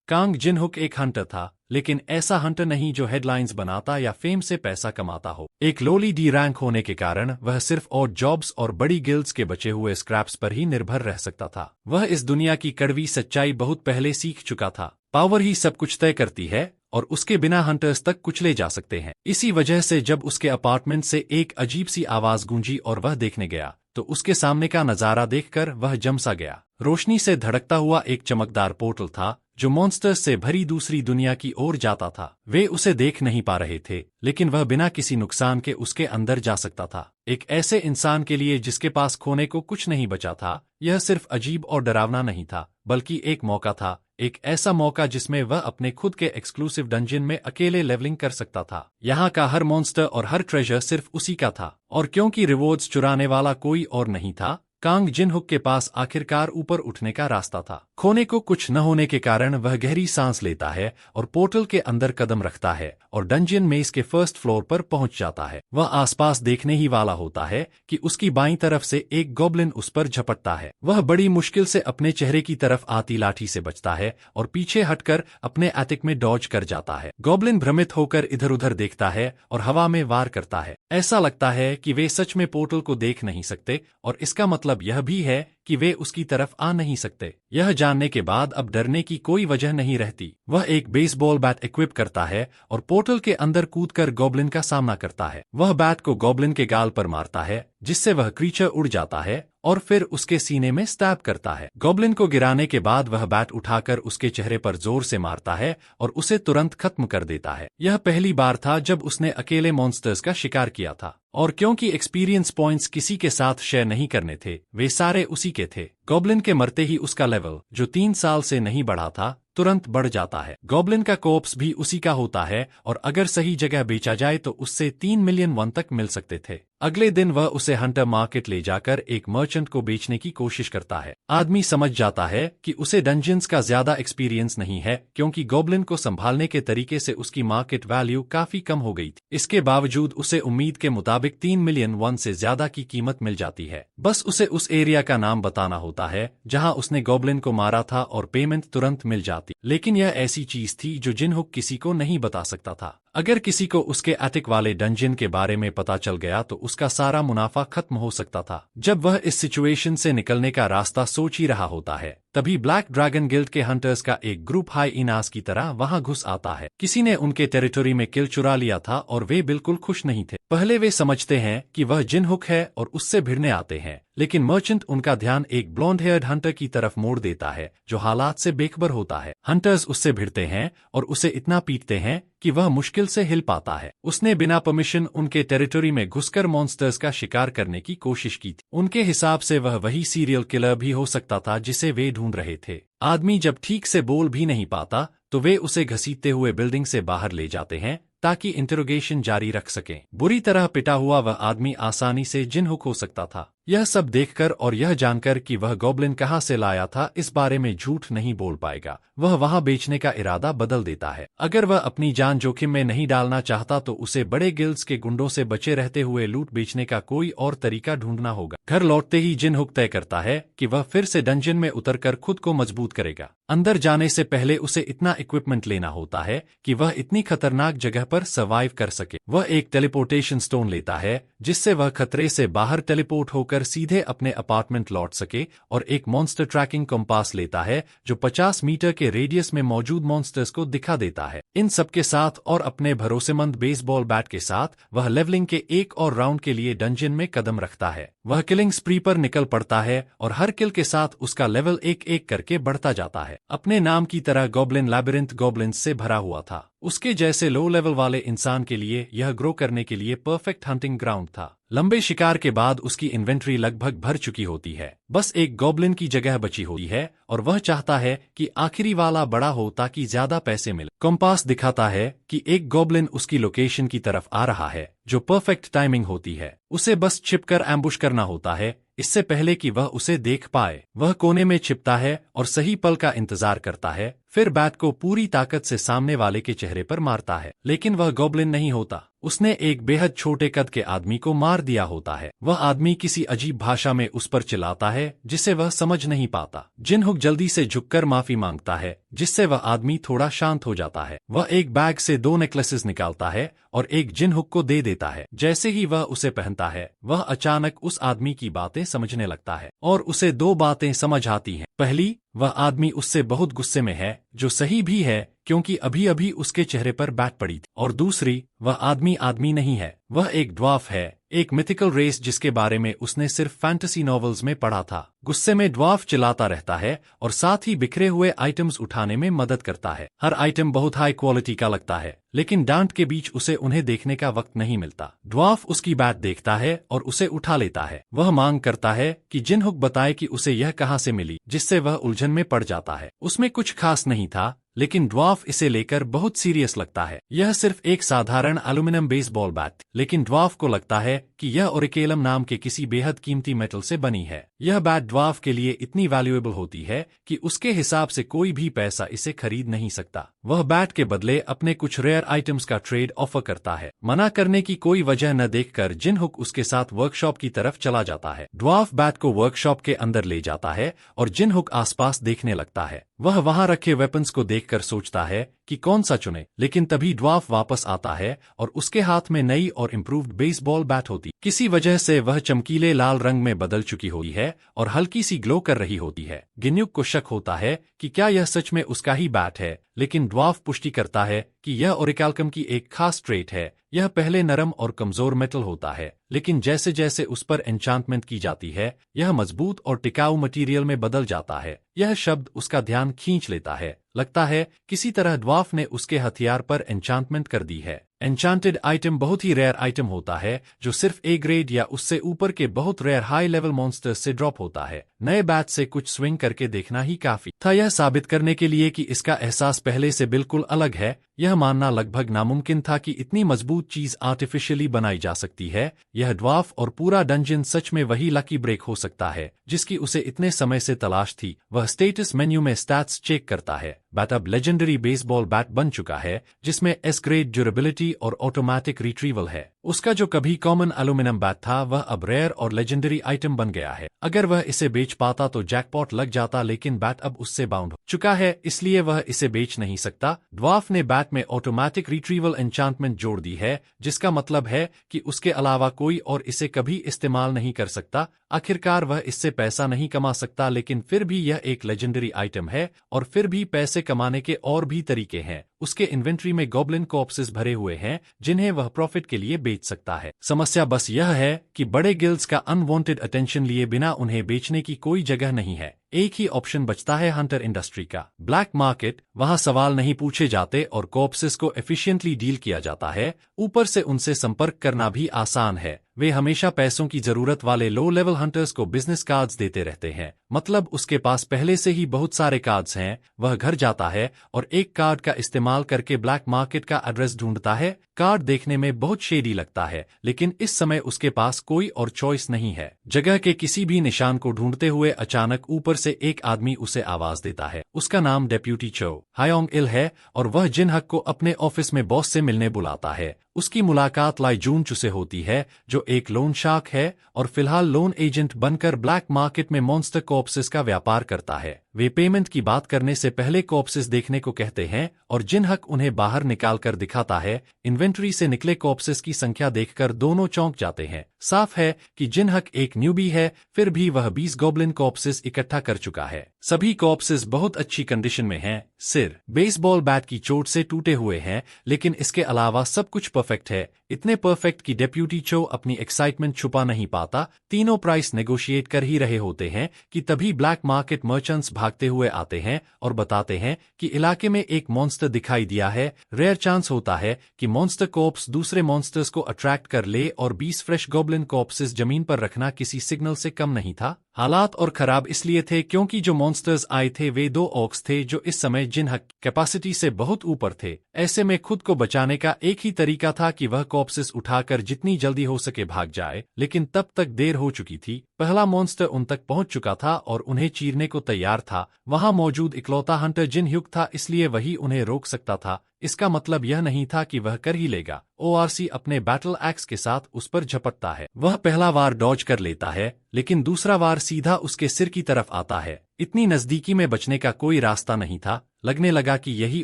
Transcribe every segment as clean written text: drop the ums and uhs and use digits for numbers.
Kong जिनहुक एक Hunter था, लेकिन ऐसा हंटर नहीं जो हेडलाइंस बनाता या फेम से पैसा कमाता हो। एक लोली डी रैंक होने के कारण वह सिर्फ ऑड जॉब्स और बड़ी गिल्ड्स के बचे हुए स्क्रैप्स पर ही निर्भर रह सकता था। वह इस दुनिया की कड़वी सच्चाई बहुत पहले सीख चुका था। पावर ही सब कुछ तय करती है और उसके बिना हंटर्स तक कुचले जा सकते हैं। इसी वजह से जब उसके अपार्टमेंट से एक अजीब सी आवाज गूंजी और वह देखने गया, तो उसके सामने का नजारा देखकर वह जम सा गया। रोशनी से धड़कता हुआ एक चमकदार पोर्टल था जो मॉन्स्टर्स से भरी दूसरी दुनिया की ओर जाता था। वे उसे देख नहीं पा रहे थे, लेकिन वह बिना किसी नुकसान के उसके अंदर जा सकता था। एक ऐसे इंसान के लिए जिसके पास खोने को कुछ नहीं बचा था, यह सिर्फ अजीब और डरावना नहीं था, बल्कि एक मौका था। एक ऐसा मौका जिसमें वह अपने खुद के एक्सक्लूसिव डंजन में अकेले लेवलिंग कर सकता था। यहाँ का हर मॉन्स्टर और हर ट्रेजर सिर्फ उसी का था, और क्योंकि रिवॉर्ड्स चुराने वाला कोई और नहीं था, कांग जिनहुक के पास आखिरकार ऊपर उठने का रास्ता था। खोने को कुछ न होने के कारण वह गहरी सांस लेता है और पोर्टल के अंदर कदम रखता है और डंजन मेज के फर्स्ट फ्लोर पर पहुंच जाता है। वह आसपास देखने ही वाला होता है कि उसकी बाईं तरफ से एक गॉब्लिन उस पर झपटता है। वह बड़ी मुश्किल से अपने चेहरे की तरफ आती लाठी से बचता है और पीछे हटकर अपने एटिक में डॉज कर जाता है। गॉब्लिन भ्रमित होकर इधर उधर देखता है और हवा में वार करता है। ऐसा लगता है कि वे सच में पोर्टल को देख नहीं सकते, और इसका मतलब यह भी है कि वे उसकी तरफ आ नहीं सकते। यह जानने के बाद अब डरने की कोई वजह नहीं रहती। वह एक बेसबॉल बैट इक्विप करता है और पोर्टल के अंदर कूदकर गॉब्लिन का सामना करता है। वह बैट को गॉब्लिन के गाल पर मारता है, जिससे वह क्रीचर उड़ जाता है और फिर उसके सीने में स्टैब करता है। गॉब्लिन को गिराने के बाद वह बैट उठाकर उसके चेहरे पर जोर से मारता है और उसे तुरंत खत्म कर देता है। यह पहली बार था जब उसने अकेले मॉन्स्टर्स का शिकार किया था, और क्योंकि एक्सपीरियंस पॉइंट्स किसी के साथ शेयर नहीं करने थे, वे सारे उसी के थे। गॉब्लिन के मरते ही उसका लेवल, जो 3 साल से नहीं बढ़ा था, तुरंत बढ़ जाता है। गॉब्लिन का कोर्प्स भी उसी का होता है, और अगर सही जगह बेचा जाए तो उससे 3 मिलियन वन तक मिल सकते थे। अगले दिन वह उसे हंटर मार्केट ले जाकर एक मर्चेंट को बेचने की कोशिश करता है। आदमी समझ जाता है कि उसे डंजन्स का ज्यादा एक्सपीरियंस नहीं है, क्योंकि गॉब्लिन को संभालने के तरीके से उसकी मार्केट वैल्यू काफी कम हो गई थी। इसके बावजूद उसे उम्मीद के मुताबिक 3 मिलियन वन से ज्यादा की कीमत मिल जाती है। बस उसे उस एरिया का नाम बताना होता है जहां उसने गॉब्लिन को मारा था, और पेमेंट तुरंत मिल जाती। लेकिन यह ऐसी चीज थी जो जिनहुक किसी को नहीं बता सकता था। अगर किसी को उसके एटिक वाले डंजन के बारे में पता चल गया तो उसका सारा मुनाफा खत्म हो सकता था। जब वह इस सिचुएशन से निकलने का रास्ता सोच ही रहा होता है, तभी ब्लैक ड्रैगन गिल्ड के हंटर्स का एक ग्रुप हाई इनास की तरह वहां घुस आता है। किसी ने उनके टेरिटोरी में किल चुरा लिया था और वे बिल्कुल खुश नहीं थे। पहले वे समझते हैं कि वह जिनहुक है और उससे भिड़ने आते हैं, लेकिन मर्चेंट उनका ध्यान एक ब्लॉन्ड हेयर्ड हंटर की तरफ मोड़ देता है जो हालात से बेखबर होता है। हंटर्स उससे भिड़ते हैं और उसे इतना पीटते हैं कि वह मुश्किल से हिल पाता है। उसने बिना परमिशन उनके टेरिटोरी में घुसकर मॉन्स्टर्स का शिकार करने की कोशिश की थी। उनके हिसाब से वह वही सीरियल किलर भी हो सकता था जिसे वे ढूंढ रहे थे। आदमी जब ठीक से बोल भी नहीं पाता तो वे उसे घसीटते हुए बिल्डिंग से बाहर ले जाते हैं ताकि इंटरोगेशन जारी रख सकें। बुरी तरह पिटा हुआ वह आदमी आसानी से जिनहुक हो सकता था। यह सब देखकर और यह जानकर कि वह गॉब्लिन कहां से लाया था, इस बारे में झूठ नहीं बोल पाएगा। वह वहां बेचने का इरादा बदल देता है। अगर वह अपनी जान जोखिम में नहीं डालना चाहता तो उसे बड़े गिल्ड्स के गुंडों से बचे रहते हुए लूट बेचने का कोई और तरीका ढूंढना होगा। घर लौटते ही जिनहुक तय करता है कि वह फिर से डंजन में उतरकर खुद को मजबूत करेगा। अंदर जाने से पहले उसे इतना इक्विपमेंट लेना होता है कि वह इतनी खतरनाक जगह पर सर्वाइव कर सके। वह एक टेलीपोर्टेशन स्टोन लेता है जिससे वह खतरे से बाहर टेलीपोर्ट होकर सीधे अपने अपार्टमेंट लौट सके, और एक मॉन्स्टर ट्रैकिंग कंपास लेता है जो 50 मीटर के रेडियस में मौजूद मॉन्स्टर्स को दिखा देता है। इन सब के साथ और अपने भरोसेमंद बेसबॉल बैट के साथ वह लेवलिंग के एक और राउंड के लिए डंजन में कदम रखता है। वह किलिंग स्प्री पर निकल पड़ता है और हर किल के साथ उसका लेवल एक एक करके बढ़ता जाता है। अपने नाम की तरह गॉब्लिन लैबिरिंथ गॉब्लिन्स से भरा हुआ था। उसके जैसे लो लेवल वाले इंसान के लिए यह ग्रो करने के लिए परफेक्ट हंटिंग ग्राउंड था। लंबे शिकार के बाद उसकी इन्वेंट्री लगभग भर चुकी होती है। बस एक गॉब्लिन की जगह बची हुई है और वह चाहता है कि आखिरी वाला बड़ा हो ताकि ज्यादा पैसे मिले। कंपास दिखाता है कि एक गॉब्लिन उसकी लोकेशन की तरफ आ रहा है, जो परफेक्ट टाइमिंग होती है। उसे बस छिपकर एम्बुश करना होता है इससे पहले कि वह उसे देख पाए। वह कोने में छिपता है और सही पल का इंतजार करता है फिर बैट को पूरी ताकत से सामने वाले के चेहरे पर मारता है, लेकिन वह गॉब्लिन नहीं होता। उसने एक बेहद छोटे कद के आदमी को मार दिया होता है। वह आदमी किसी अजीब भाषा में उस पर चिल्लाता है जिसे वह समझ नहीं पाता। जिनहुक जल्दी से झुककर माफी मांगता है, जिससे वह आदमी थोड़ा शांत हो जाता है। वह एक बैग से 2 नेकलेसेस निकालता है और एक जिनहुक को दे देता है। जैसे ही वह उसे पहनता है, वह अचानक उस आदमी की बातें समझने लगता है और उसे 2 बातें समझ आती हैं। पहली, वह आदमी उससे बहुत गुस्से में है, जो सही भी है क्योंकि अभी अभी उसके चेहरे पर बैट पड़ी थी। और दूसरी, वह आदमी नहीं है, वह एक ड्वार्फ है, एक मिथिकल रेस जिसके बारे में उसने सिर्फ फैंटेसी नॉवेल्स में पढ़ा था। गुस्से में ड्वार्फ चिल्लाता रहता है और साथ ही बिखरे हुए आइटम्स उठाने में मदद करता है। हर आइटम बहुत हाई क्वालिटी का लगता है, लेकिन डांट के बीच उसे उन्हें देखने का वक्त नहीं मिलता। ड्वार्फ उसकी बैट देखता है और उसे उठा लेता है। वह मांग करता है कि जिनहुक बताए कि उसे यह कहाँ से मिली, जिससे वह उलझन में पड़ जाता है। उसमें कुछ खास नहीं था, लेकिन ड्वार्फ इसे लेकर बहुत सीरियस लगता है। यह सिर्फ एक साधारण एल्यूमिनियम बेसबॉल बैट, लेकिन ड्वार्फ को लगता है कि यह ओरिकेलम नाम के किसी बेहद कीमती मेटल से बनी है। यह बैट ड्वार्फ के लिए इतनी वैल्यूएबल होती है कि उसके हिसाब से कोई भी पैसा इसे खरीद नहीं सकता। वह बैट के बदले अपने कुछ रेयर आइटम्स का ट्रेड ऑफर करता है। मना करने की कोई वजह न देखकर जिनहुक उसके साथ वर्कशॉप की तरफ चला जाता है। ड्वार्फ बैट को वर्कशॉप के अंदर ले जाता है और जिनहुक आसपास देखने लगता है। वह वहां रखे वेपन्स को देखकर सोचता है कि कौन सा चुने, लेकिन तभी ड्वार्फ वापस आता है और उसके हाथ में नई और इम्प्रूव्ड बेसबॉल बैट होती। किसी वजह से वह चमकीले लाल रंग में बदल चुकी होती है और हल्की सी ग्लो कर रही होती है। गिन्युक को शक होता है कि क्या यह सच में उसका ही बैट है, लेकिन ड्वार्फ पुष्टि करता है कि यह ओरिकैल्कम की एक खास ट्रेट है। यह पहले नरम और कमजोर मेटल होता है, लेकिन जैसे जैसे उस पर एन्चांटमेंट की जाती है, यह मजबूत और टिकाऊ मटेरियल में बदल जाता है। यह शब्द उसका ध्यान खींच लेता है। लगता है किसी तरह ड्वार्फ ने उसके हथियार पर एन्चांटमेंट कर दी है। एन्चांटेड आइटम बहुत ही रेयर आइटम होता है, जो सिर्फ ए ग्रेड या उससे ऊपर के बहुत रेयर हाई लेवल मॉन्स्टर्स से ड्रॉप होता है। नए बैट से कुछ स्विंग करके देखना ही काफी था यह साबित करने के लिए कि इसका एहसास पहले से बिल्कुल अलग है। यह मानना लगभग नामुमकिन था कि इतनी मजबूत चीज आर्टिफिशियली बनाई जा सकती है। यह ड्वार्फ और पूरा डंजन सच में वही लकी ब्रेक हो सकता है जिसकी उसे इतने समय से तलाश थी। वह स्टेटस मेन्यू में स्टैट्स चेक करता है। बैट अब लेजेंडरी बेसबॉल बैट बन चुका है, जिसमें एस ग्रेड ड्यूरेबिलिटी और ऑटोमेटिक रिट्रीवल है। उसका जो कभी कॉमन एल्यूमिनियम बैट था, वह अब रेयर और लेजेंडरी आइटम बन गया है। अगर वह इसे बेच पाता तो जैकपॉट लग जाता, लेकिन बैट अब उससे बाउंड हो चुका है, इसलिए वह इसे बेच नहीं सकता। ड्वार्फ ने बैट में ऑटोमेटिक रिट्रीवल एन्चांटमेंट जोड़ दी है, जिसका मतलब है कि उसके अलावा कोई और इसे कभी इस्तेमाल नहीं कर सकता। आखिरकार वह इससे पैसा नहीं कमा सकता, लेकिन फिर भी यह एक लेजेंडरी आइटम है और फिर भी पैसे कमाने के और भी तरीके हैं। उसके इन्वेंट्री में गॉब्लिन कॉर्प्सेस भरे हुए हैं जिन्हें वह प्रॉफिट के लिए बेच सकता है। समस्या बस यह है कि बड़े गिल्ड्स का अनवांटेड अटेंशन लिए बिना उन्हें बेचने की कोई जगह नहीं है। एक ही ऑप्शन बचता है हंटर इंडस्ट्री का, ब्लैक मार्केट। वहां सवाल नहीं पूछे जाते और कॉर्प्सेस को एफिशिएंटली डील किया जाता है। ऊपर से उनसे संपर्क करना भी आसान है। वे हमेशा पैसों की जरूरत वाले लो लेवल हंटर्स को बिजनेस कार्ड्स देते रहते हैं। मतलब उसके पास पहले से ही बहुत सारे कार्ड्स हैं। वह घर जाता है और एक कार्ड का इस्तेमाल करके ब्लैक मार्केट का एड्रेस ढूंढता है। कार्ड देखने में बहुत शेडी लगता है, लेकिन इस समय उसके पास कोई और चॉइस नहीं है। जगह के किसी भी निशान को ढूंढते हुए अचानक ऊपर से एक आदमी उसे आवाज देता है। उसका नाम डेप्यूटी चो हायोंग इल है और वह जिनहक को अपने ऑफिस में बॉस से मिलने बुलाता है। उसकी मुलाकात लाई जून से होती है, जो एक लोन शार्क है और फिलहाल लोन एजेंट बनकर ब्लैक मार्केट में मॉन्स्टर कॉर्प्सेस का व्यापार करता है। वे पेमेंट की बात करने से पहले कॉर्प्सेस देखने को कहते हैं और जिनहक उन्हें बाहर निकाल कर दिखाता है। इन्वेंट्री से निकले कॉर्प्सेस की संख्या देखकर दोनों चौंक जाते हैं। साफ है कि जिनहक एक न्यूबी है, फिर भी वह 20 गॉब्लिन कॉर्प्सेस इकट्ठा कर चुका है। सभी कॉर्प्सेस बहुत अच्छी कंडीशन में हैं। सिर बेसबॉल बैट की चोट से टूटे हुए हैं, लेकिन इसके अलावा सब कुछ परफेक्ट है। इतने परफेक्ट कि डेप्यूटी चो अपनी एक्साइटमेंट छुपा नहीं पाता। तीनों प्राइस नेगोशिएट कर ही रहे होते हैं कि तभी ब्लैक मार्केट मर्चेंट्स भागते हुए आते हैं और बताते हैं कि इलाके में एक मॉन्स्टर दिखाई दिया है। रेयर चांस होता है कि मॉन्स्टर कॉर्प्स दूसरे मॉन्स्टर्स को अट्रैक्ट कर ले और 20 फ्रेश गॉब्लिन कॉर्प्सेस जमीन पर रखना किसी सिग्नल से कम नहीं था। हालात और खराब इसलिए थे क्योंकि जो मॉन्स्टर्स आए थे वे 2 ऑक्स थे जो इस समय जिन हक कैपेसिटी से बहुत ऊपर थे। ऐसे में खुद को बचाने का एक ही तरीका था कि वह कॉप्सेस उठाकर जितनी जल्दी हो सके भाग जाए, लेकिन तब तक देर हो चुकी थी। पहला मॉन्स्टर उन तक पहुंच चुका था और उन्हें चीरने को तैयार था। वहां मौजूद इकलौता हंटर जिन युक्त था, इसलिए वही उन्हें रोक सकता था। इसका मतलब यह नहीं था कि वह कर ही लेगा। ओआरसी अपने बैटल एक्स के साथ उस पर झपटता है। वह पहला वार डॉज कर लेता है, लेकिन दूसरा वार सीधा उसके सिर की तरफ आता है। इतनी नजदीकी में बचने का कोई रास्ता नहीं था। लगने लगा कि यही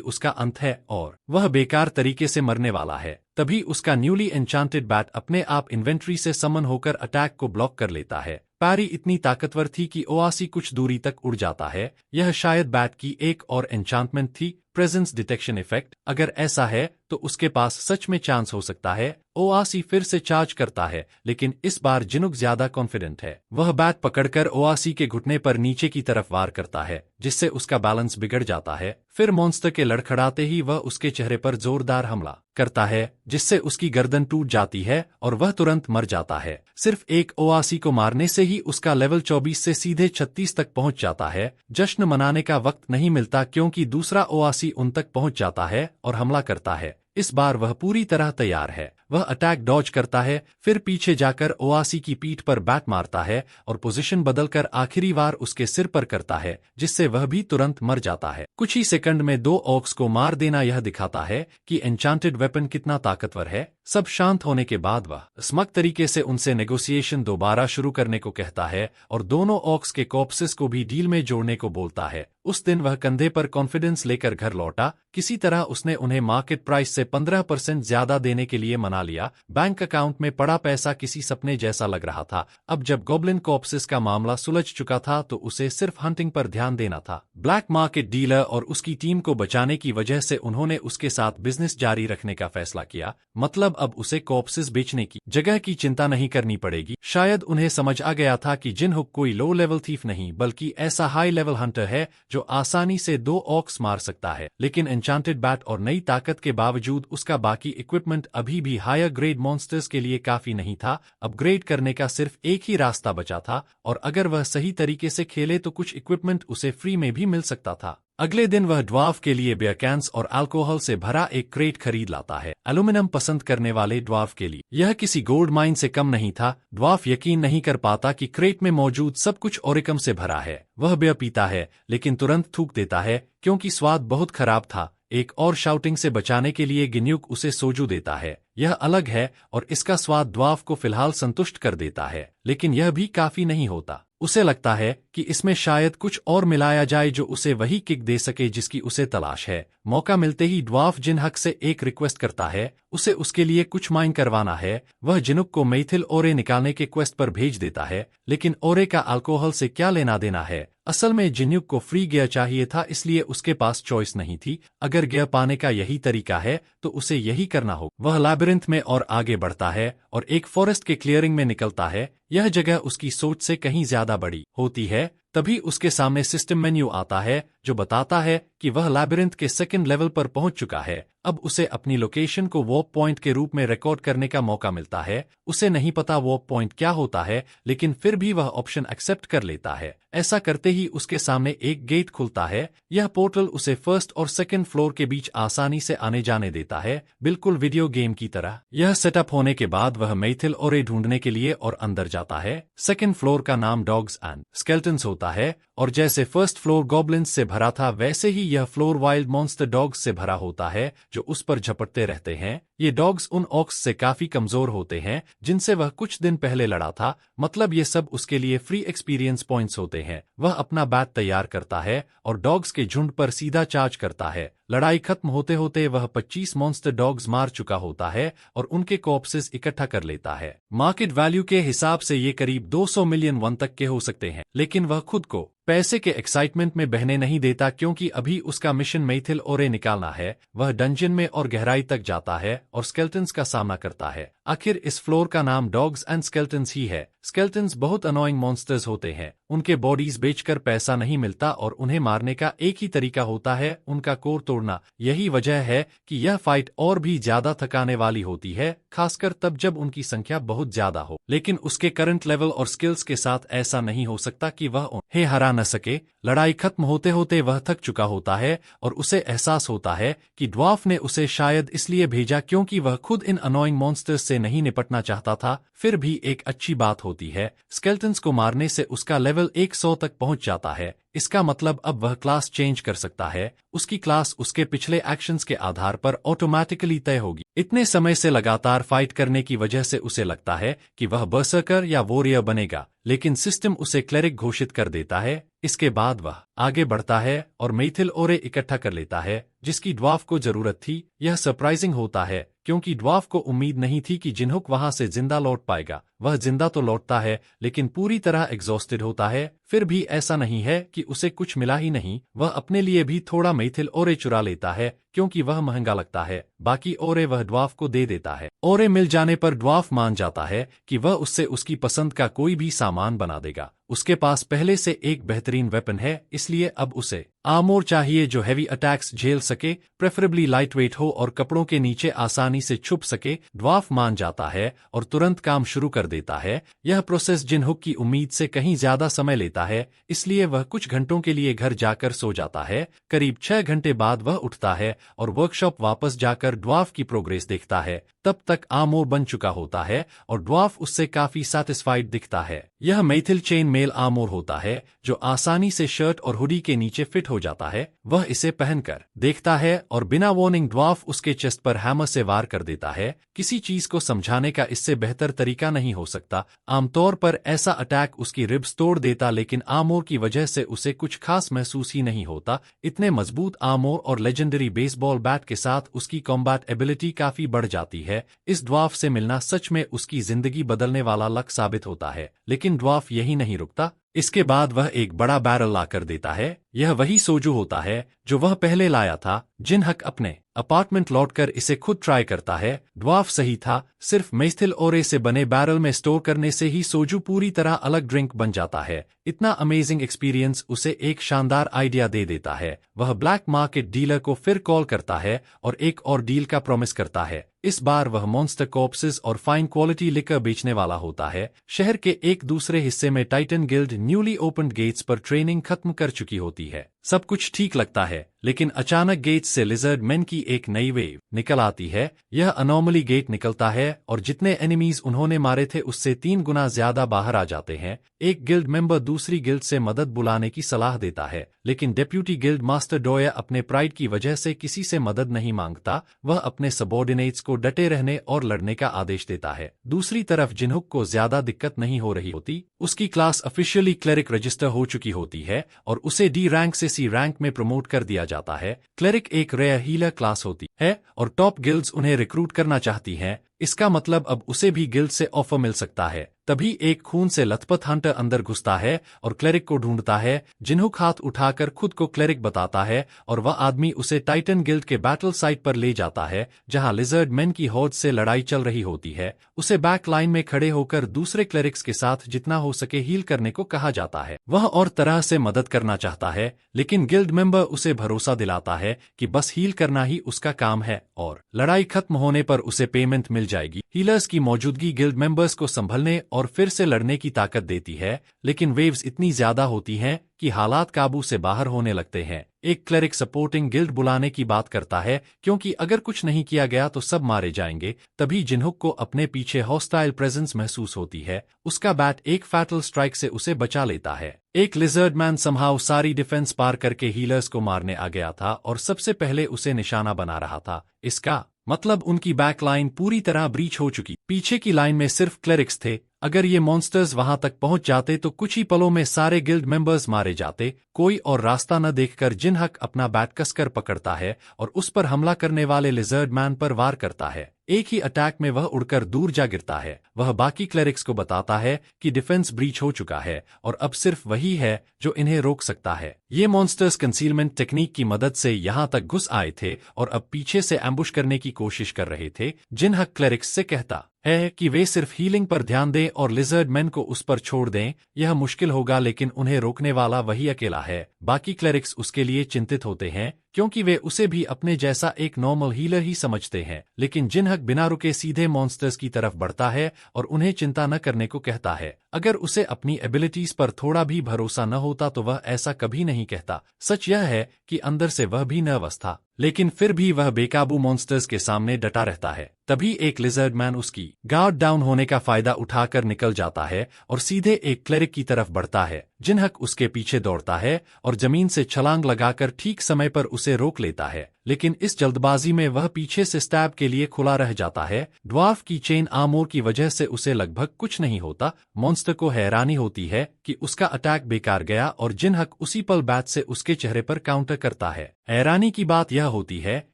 उसका अंत है और वह बेकार तरीके से मरने वाला है। तभी उसका न्यूली एन्चांटेड बैट अपने आप इन्वेंट्री से समन होकर अटैक को ब्लॉक कर लेता है। पैरी इतनी ताकतवर थी कि ओआसी कुछ दूरी तक उड़ जाता है। यह शायद बैट की एक और एन्चांटमेंट थी, प्रेजेंस डिटेक्शन इफेक्ट। अगर ऐसा है तो उसके पास सच में चांस हो सकता है। ओआसी फिर से चार्ज करता है, लेकिन इस बार जिनुक ज्यादा कॉन्फिडेंट है। वह बैट पकड़कर ओआसी के घुटने पर नीचे की तरफ वार करता है, जिससे उसका बैलेंस बिगड़ जाता है। फिर मॉन्स्टर के लड़खड़ाते ही वह उसके चेहरे पर जोरदार हमला करता है, जिससे उसकी गर्दन टूट जाती है और वह तुरंत मर जाता है। सिर्फ एक ओआसी को मारने से ही उसका लेवल 24 से सीधे 36 तक पहुंच जाता है। जश्न मनाने का वक्त नहीं मिलता क्योंकि दूसरा ओआसी उन तक पहुंच जाता है और हमला करता है। इस बार वह पूरी तरह तैयार है। वह अटैक डॉज करता है, फिर पीछे जाकर ओआसी की पीठ पर बैट मारता है और पोजीशन बदलकर आखिरी वार उसके सिर पर करता है, जिससे वह भी तुरंत मर जाता है। कुछ ही सेकंड में 2 ऑक्स को मार देना यह दिखाता है कि एन्चांटेड वेपन कितना ताकतवर है। सब शांत होने के बाद वह स्मक तरीके से उनसे नेगोशिएशन दोबारा शुरू करने को कहता है और दोनों ऑक्स के कॉप्सेस को भी डील में जोड़ने को बोलता है। उस दिन वह कंधे पर कॉन्फिडेंस लेकर घर लौटा। किसी तरह उसने उन्हें मार्केट प्राइस से 15% ज्यादा देने के लिए मना लिया। बैंक अकाउंट में पड़ा पैसा किसी सपने जैसा लग रहा था। अब जब गॉब्लिन कॉप्सेस का मामला सुलझ चुका था तो उसे सिर्फ हंटिंग पर ध्यान देना था। ब्लैक मार्केट डीलर और उसकी टीम को बचाने की वजह से उन्होंने उसके साथ बिजनेस जारी रखने का फैसला किया। मतलब अब उसे कॉप्सेस बेचने की जगह की चिंता नहीं करनी पड़ेगी। शायद उन्हें समझ आ गया था कि जिनहुक कोई लो लेवल थीफ नहीं बल्कि ऐसा हाई लेवल हंटर है जो आसानी से 2 ऑक्स मार सकता है। लेकिन एन्चांटेड बैट और नई ताकत के बावजूद उसका बाकी इक्विपमेंट अभी भी हायर ग्रेड मॉन्स्टर्स के लिए काफी नहीं था। अपग्रेड करने का सिर्फ एक ही रास्ता बचा था और अगर वह सही तरीके से खेले तो कुछ इक्विपमेंट उसे फ्री में भी मिल सकता था। अगले दिन वह ड्वार्फ के लिए बियर कैंस और अल्कोहल से भरा एक क्रेट खरीद लाता है। एल्यूमिनियम पसंद करने वाले ड्वार्फ के लिए यह किसी गोल्ड माइन से कम नहीं था। ड्वार्फ यकीन नहीं कर पाता कि क्रेट में मौजूद सब कुछ ओरिकम से भरा है। वह बियर पीता है, लेकिन तुरंत थूक देता है क्योंकि स्वाद बहुत खराब था। एक और शाउटिंग से बचाने के लिए गिन्युक उसे सोजू देता है। यह अलग है और इसका स्वाद ड्वार्फ को फिलहाल संतुष्ट कर देता है, लेकिन यह भी काफी नहीं होता। उसे लगता है कि इसमें शायद कुछ और मिलाया जाए जो उसे वही किक दे सके जिसकी उसे तलाश है। मौका मिलते ही ड्वार्फ जिनहक से एक रिक्वेस्ट करता है, उसे उसके लिए कुछ माइन करवाना है। वह जिनुक को मेथिल ओरे निकालने के क्वेस्ट पर भेज देता है, लेकिन ओरे का अल्कोहल से क्या लेना देना है। असल में जिन्युक को फ्री गियर चाहिए था, इसलिए उसके पास चॉइस नहीं थी। अगर गियर पाने का यही तरीका है तो उसे यही करना हो। वह लैबिरिंथ में और आगे बढ़ता है और एक फॉरेस्ट के क्लियरिंग में निकलता है। यह जगह उसकी सोच से कहीं ज्यादा बड़ी होती है। तभी उसके सामने सिस्टम मेन्यू आता है जो बताता है कि वह लैबिरिंथ के सेकंड लेवल पर पहुंच चुका है। अब उसे अपनी लोकेशन को वॉक पॉइंट के रूप में रिकॉर्ड करने का मौका मिलता है। उसे नहीं पता वॉक पॉइंट क्या होता है, लेकिन फिर भी वह ऑप्शन एक्सेप्ट कर लेता है। ऐसा करते ही उसके सामने एक गेट खुलता है। यह पोर्टल उसे फर्स्ट और सेकंड फ्लोर के बीच आसानी से आने जाने देता है, बिल्कुल वीडियो गेम की तरह। यह सेटअप होने के बाद वह मेथिल ओरे ढूंढने के लिए और अंदर जाता है। सेकंड फ्लोर का नाम डॉग्स एंड स्केल्टन्स होता है और जैसे फर्स्ट फ्लोर गॉब्लिन्स से भरा था वैसे ही यह फ्लोर वाइल्ड मॉन्स्टर डॉग्स से भरा होता है जो उस पर झपटते रहते हैं। ये डॉग्स उन ऑक्स से काफी कमजोर होते हैं जिनसे वह कुछ दिन पहले लड़ा था। मतलब ये सब उसके लिए फ्री एक्सपीरियंस पॉइंट्स होते हैं। वह अपना बैट तैयार करता है और डॉग्स के झुंड पर सीधा चार्ज करता है। लड़ाई खत्म होते होते वह 25 मॉन्स्टर डॉग्स मार चुका होता है और उनके कॉर्प्सेस इकट्ठा कर लेता है। मार्केट वैल्यू के हिसाब से ये करीब 200 मिलियन वन तक के हो सकते हैं, लेकिन वह खुद को पैसे के एक्साइटमेंट में बहने नहीं देता क्योंकि अभी उसका मिशन मेथिल ओरे निकालना है। वह डंजन में और गहराई तक जाता है और स्केल्टन्स का सामना करता है। आखिर इस फ्लोर का नाम डॉग्स एंड स्केल्टन्स ही है। स्केल्टन्स बहुत अनोइंग मॉन्स्टर्स होते हैं। उनके बॉडीज बेचकर पैसा नहीं मिलता और उन्हें मारने का एक ही तरीका होता है उनका कोर तोड़ना। यही वजह है कि यह फाइट और भी ज्यादा थकाने वाली होती है, खासकर तब जब उनकी संख्या बहुत ज्यादा हो। लेकिन उसके करंट लेवल और स्किल्स के साथ ऐसा नहीं हो सकता कि वह उन्हें हरा न सके। लड़ाई खत्म होते होते वह थक चुका होता है और उसे एहसास होता है कि ड्वार्फ ने उसे शायद इसलिए भेजा क्योंकि वह खुद इन अनोइंग मॉन्स्टर्स से नहीं निपटना चाहता था। फिर भी एक अच्छी बात होती है, स्केल्टन्स को मारने से उसका लेवल 100 तक पहुंच जाता है। इसका मतलब अब वह क्लास चेंज कर सकता है। उसकी क्लास उसके पिछले एक्शंस के आधार पर ऑटोमेटिकली तय होगी। इतने समय से लगातार फाइट करने की वजह से उसे लगता है कि वह बर्सर्कर या वॉरियर बनेगा, लेकिन सिस्टम उसे क्लेरिक घोषित कर देता है। इसके बाद वह आगे बढ़ता है और मेथिल ओरे इकट्ठा कर लेता है, जिसकी ड्वार्फ को जरूरत थी। यह सरप्राइजिंग होता है क्योंकि ड्वार्फ को उम्मीद नहीं थी कि जिन्हुक वहां से जिंदा लौट पाएगा। वह जिंदा तो लौटता है लेकिन पूरी तरह एग्जॉस्टेड होता है। फिर भी ऐसा नहीं है कि उसे कुछ मिला ही नहीं। वह अपने लिए भी थोड़ा मेथिल ओरे चुरा लेता है क्योंकि वह महंगा लगता है। बाकी ओरे वह ड्वार्फ को दे देता है। ओरे मिल जाने पर ड्वार्फ मान जाता है कि वह उससे उसकी पसंद का कोई भी सामान बना देगा। उसके पास पहले से एक बेहतरीन वेपन है, इसलिए अब उसे आर्मोर चाहिए जो हैवी अटैक्स झेल सके, प्रेफरेबली लाइट वेट हो और कपड़ों के नीचे आसानी से छुप सके। ड्वार्फ मान जाता है और तुरंत काम शुरू कर देता है। यह प्रोसेस जिन्हुक की उम्मीद से कहीं ज्यादा समय लेता है, इसलिए वह कुछ घंटों के लिए घर जाकर सो जाता है। करीब 6 घंटे बाद वह उठता है और वर्कशॉप वापस जाकर ड्वार्फ की प्रोग्रेस देखता है। तब तक आर्मोर बन चुका होता है और ड्वार्फ उससे काफी सैटिस्फाइड दिखता है। यह मेथिल चेन मेल आर्मोर होता है जो आसानी से शर्ट और हुडी के नीचे फिट हो जाता है। वह इसे पहनकर देखता है और बिना वार्निंग ड्वार्फ उसके चेस्ट पर हैमर से वार कर देता है। किसी चीज को समझाने का इससे बेहतर तरीका नहीं हो सकता। आमतौर पर ऐसा अटैक उसकी रिब्स तोड़ देता, लेकिन आर्मोर की वजह से उसे कुछ खास महसूस ही नहीं होता। इतने मजबूत आर्मोर और लेजेंडरी बेसबॉल बैट के साथ उसकी कॉम्बैट एबिलिटी काफी बढ़ जाती है। इस ड्वार्फ से मिलना सच में उसकी जिंदगी बदलने वाला लक साबित होता है। लेकिन ड्वार्फ यही नहीं रुकता। इसके बाद वह एक बड़ा बैरल लाकर देता है। यह वही सोजू होता है जो वह पहले लाया था। जिन्हक अपने अपार्टमेंट लौटकर इसे खुद ट्राई करता है। ड्वार्फ सही था, सिर्फ मेथिल ओरे से बने बैरल में स्टोर करने से ही सोजू पूरी तरह अलग ड्रिंक बन जाता है। इतना अमेजिंग एक्सपीरियंस उसे एक शानदार आइडिया दे देता है। वह ब्लैक मार्केट डीलर को फिर कॉल करता है और एक और डील का प्रॉमिस करता है। इस बार वह मॉन्स्टर कॉर्प्सेस और फाइन क्वालिटी लिकर बेचने वाला होता है। शहर के एक दूसरे हिस्से में Titan Guild newly opened gates पर ट्रेनिंग खत्म कर चुकी होती है। सब कुछ ठीक लगता है, लेकिन अचानक गेट्स से लिजर्ड मैन की एक नई वेव निकल आती है। यह अनोमली गेट निकलता है और जितने एनिमीज उन्होंने मारे थे उससे 3 गुना ज्यादा बाहर आ जाते हैं। एक गिल्ड मेंबर दूसरी गिल्ड से मदद बुलाने की सलाह देता है, लेकिन डेप्यूटी गिल्ड मास्टर डोया अपने प्राइड की वजह से किसी से मदद नहीं मांगता। वह अपने सबॉर्डिनेट्स को डटे रहने और लड़ने का आदेश देता है। दूसरी तरफ जिन्हुक को ज्यादा दिक्कत नहीं हो रही होती। उसकी क्लास ऑफिशियली क्लेरिक रजिस्टर हो चुकी होती है और उसे डी रैंक से सी रैंक में प्रमोट कर दिया जाता है। क्लेरिक एक रेयर हीलर क्लास होती है और टॉप गिल्ड्स उन्हें रिक्रूट करना चाहती हैं। इसका मतलब अब उसे भी गिल्ड से ऑफर मिल सकता है। तभी एक खून से लथपथ हंटर अंदर घुसता है और क्लेरिक को ढूंढता है। जिन्हुक हाथ उठाकर खुद को क्लेरिक बताता है और वह आदमी उसे टाइटन गिल्ड के बैटल साइट पर ले जाता है जहां लिजर्ड मैन की हौद से लड़ाई चल रही होती है। उसे बैक लाइन में खड़े होकर दूसरे क्लेरिक्स के साथ जितना हो सके हील करने को कहा जाता है। वह और तरह से मदद करना चाहता है, लेकिन गिल्ड मेंबर उसे भरोसा दिलाता है कि बस हील करना ही उसका काम है और लड़ाई खत्म होने पर उसे पेमेंट मिल जाएगी। हीलर्स की मौजूदगी गिल्ड मेंबर्स को संभलने और फिर से लड़ने की ताकत देती है, लेकिन वेव्स इतनी ज्यादा होती हैं कि हालात काबू से बाहर होने लगते हैं। एक क्लेरिक सपोर्टिंग गिल्ड बुलाने की बात करता है क्योंकि अगर कुछ नहीं किया गया तो सब मारे जाएंगे। तभी जिन्हुक को अपने पीछे हॉस्टाइल प्रेजेंस महसूस होती है। उसका बैट एक फैटल स्ट्राइक से उसे बचा लेता है। एक लिजर्ड मैन समहाउ सारी डिफेंस पार करके हीलर्स को मारने आ गया था और सबसे पहले उसे निशाना बना रहा था। इसका मतलब उनकी बैक लाइन पूरी तरह ब्रीच हो चुकी। पीछे की लाइन में सिर्फ क्लेरिक्स थे। अगर ये मॉन्स्टर्स वहां तक पहुंच जाते तो कुछ ही पलों में सारे गिल्ड मेंबर्स मारे जाते। कोई और रास्ता न देखकर जिन्हक अपना बैट कसकर पकड़ता है और उस पर हमला करने वाले लिजर्ड मैन पर वार करता है। एक ही अटैक में वह उड़कर दूर जा गिरता है। वह बाकी क्लेरिक्स को बताता है कि डिफेंस ब्रीच हो चुका है और अब सिर्फ वही है जो इन्हें रोक सकता है। ये मॉन्स्टर्स कंसीलमेंट टेक्निक की मदद से यहां तक घुस आए थे और अब पीछे से एम्बुश करने की कोशिश कर रहे थे। जिन्हक क्लेरिक्स से कहता है कि वे सिर्फ हीलिंग पर ध्यान दें और लिजर्ड मैन को उस पर छोड़ दें। यह मुश्किल होगा, लेकिन उन्हें रोकने वाला वही अकेला है। बाकी क्लेरिक्स उसके लिए चिंतित होते हैं क्योंकि वे उसे भी अपने जैसा एक नॉर्मल हीलर ही समझते हैं। लेकिन जिनहक बिना रुके सीधे मॉन्स्टर्स की तरफ बढ़ता है और उन्हें चिंता न करने को कहता है। अगर उसे अपनी एबिलिटीज पर थोड़ा भी भरोसा न होता तो वह ऐसा कभी नहीं कहता। सच यह है कि अंदर से वह भी नर्वस था, लेकिन फिर भी वह बेकाबू मॉन्स्टर्स के सामने डटा रहता है। तभी एक लिजर्ड मैन उसकी गार्ड डाउन होने का फायदा उठाकर निकल जाता है और सीधे एक क्लेरिक की तरफ बढ़ता है। जिनहक उसके पीछे दौड़ता है और जमीन से छलांग लगाकर ठीक समय पर उसे रोक लेता है, लेकिन इस जल्दबाजी में वह पीछे से स्टैब के लिए खुला रह जाता है। ड्वार्फ की चेन आर्मोर की वजह से उसे लगभग कुछ नहीं होता। मॉन्स्टर को हैरानी होती है कि उसका अटैक बेकार गया और जिनहक उसी पल बैट से उसके चेहरे पर काउंटर करता है। हैरानी की बात यह होती है